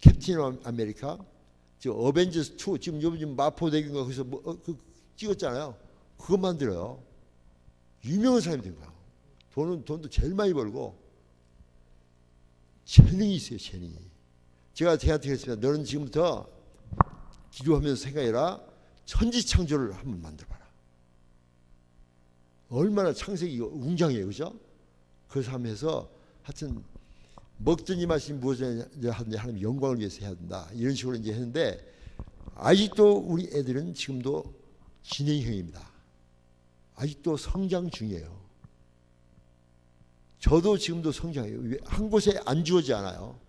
캡틴 아메리카, 어벤져스 2 지금 요즘 마포대교인가 거기서 찍었잖아요. 그거 만들어요. 유명한 사람이 된 거야. 돈도 제일 많이 벌고 재능이 있어요. 재능이. 제가 걔한테 그랬습니다. 너는 지금부터 기도하면서 생각해라. 천지창조를 한번 만들어봐라. 얼마나 창세기 웅장해요. 그죠? 그래서 하면서 하여튼 먹든지 마시든 무엇을 하든지 하나님 영광을 위해서 해야 된다. 이런 식으로 이제 했는데 아직도 우리 애들은 지금도 진행형입니다. 아직도 성장 중이에요. 저도 지금도 성장해요. 한 곳에 안 주어지지 않아요.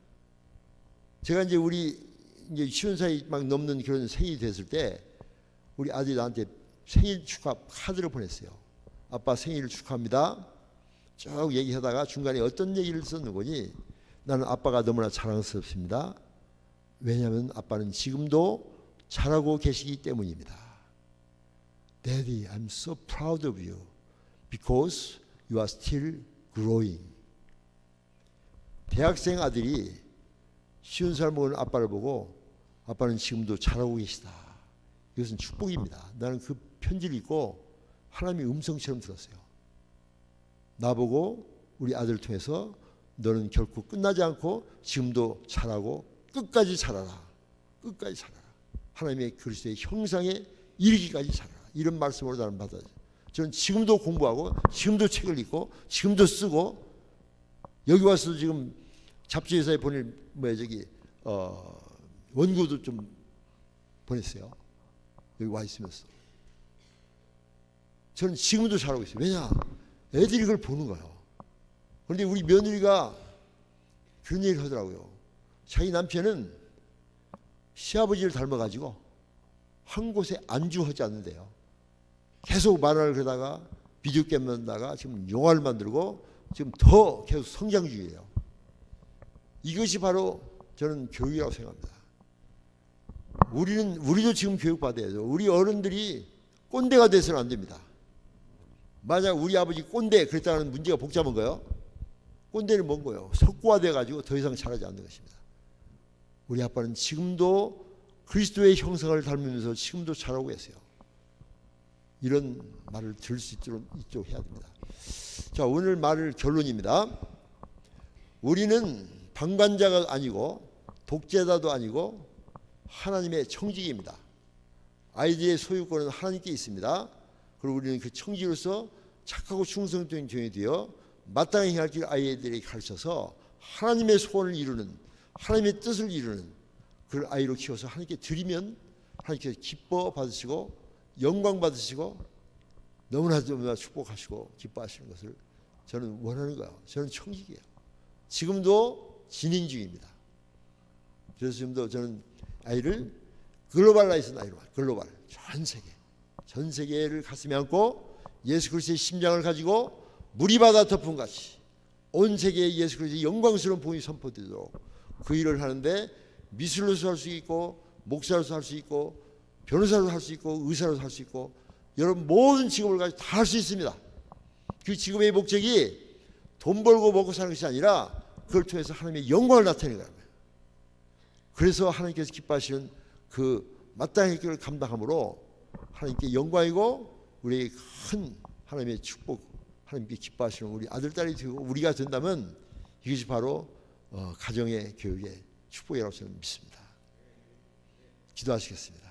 제가 이제 우리 이제 50살 막 넘는 그런 생일이 됐을 때 우리 아들이 나한테 생일 축하 카드를 보냈어요. 아빠 생일을 축하합니다. 쭉 얘기하다가 중간에 어떤 얘기를 썼는 거니 나는 아빠가 너무나 자랑스럽습니다. 왜냐하면 아빠는 지금도 잘하고 계시기 때문입니다. Daddy, I'm so proud of you because you are still growing. 대학생 아들이 50살 먹은 아빠를 보고 아빠는 지금도 잘하고 계시다. 이것은 축복입니다. 나는 그 편지를 읽고 하나님의 음성처럼 들었어요. 나보고 우리 아들 통해서 너는 결코 끝나지 않고 지금도 잘하고 끝까지 잘하라. 끝까지 잘하라. 하나님의 그리스도의 형상에 이르기까지 잘하라. 이런 말씀으로 나는 받아요. 저는 지금도 공부하고 지금도 책을 읽고 지금도 쓰고 여기 와서 지금 잡지회사에 보낼 원고도 좀 보냈어요. 여기 와 있으면서. 저는 지금도 잘하고 있어요. 왜냐? 애들이 그걸 보는 거예요. 그런데 우리 며느리가 그런 얘기를 하더라고요. 자기 남편은 시아버지를 닮아가지고 한 곳에 안주하지 않는데요. 계속 만화를 그러다가 비디오 게임 만다가 지금 영화를 만들고 지금 더 계속 성장 중이에요. 이것이 바로 저는 교육이라고 생각합니다. 우리도 지금 교육받아야죠. 우리 어른들이 꼰대가 돼서는 안 됩니다. 만약 우리 아버지 꼰대 그랬다는 문제가 복잡한 거예요. 꼰대는 뭔 거예요? 석고화돼 가지고 더 이상 자라지 않는 것입니다. 우리 아빠는 지금도 그리스도의 형상을 닮으면서 지금도 자라고 계세요. 이런 말을 들을 수 있도록 해야 됩니다. 자, 오늘 말을 결론입니다. 우리는 방관자가 아니고 독재자도 아니고 하나님의 청지기입니다. 아이들의 소유권은 하나님께 있습니다. 그리고 우리는 그 청지로서 착하고 충성된 종이 되어 마땅히 행할 길 아이들에게 가르쳐서 하나님의 소원을 이루는, 하나님의 뜻을 이루는 그런 아이로 키워서 하나님께 드리면 하나님께서 기뻐 받으시고 영광 받으시고 너무나 축복하시고 기뻐하시는 것을 저는 원하는 거예요. 저는 청지기예요. 지금도 진행 중입니다. 그래서 지금도 저는 아이를 글로벌라이즈한 아이로, 글로벌, 전 세계를 가슴에 안고 예수 그리스도의 심장을 가지고 물이 바다 덮은 같이 온 세계에 예수 그리스도의 영광스러운 복음이 선포되도록 그 일을 하는데 미술로서 할 수 있고 목사로서 할 수 있고 변호사로서 할 수 있고 의사로서 할 수 있고 여러분 모든 직업을 가지고 다 할 수 있습니다. 그 직업의 목적이 돈 벌고 먹고 사는 것이 아니라 그걸 통해서 하나님의 영광을 나타내는 거예요. 그래서 하나님께서 기뻐하시는 그 마땅한 길을 감당함으로 하나님께 영광이고 우리의 큰 하나님의 축복, 하나님께 기뻐하시는 우리 아들, 딸이 되고 우리가 된다면 이것이 바로 가정의 교육의 축복이라고 저는 믿습니다. 기도하시겠습니다.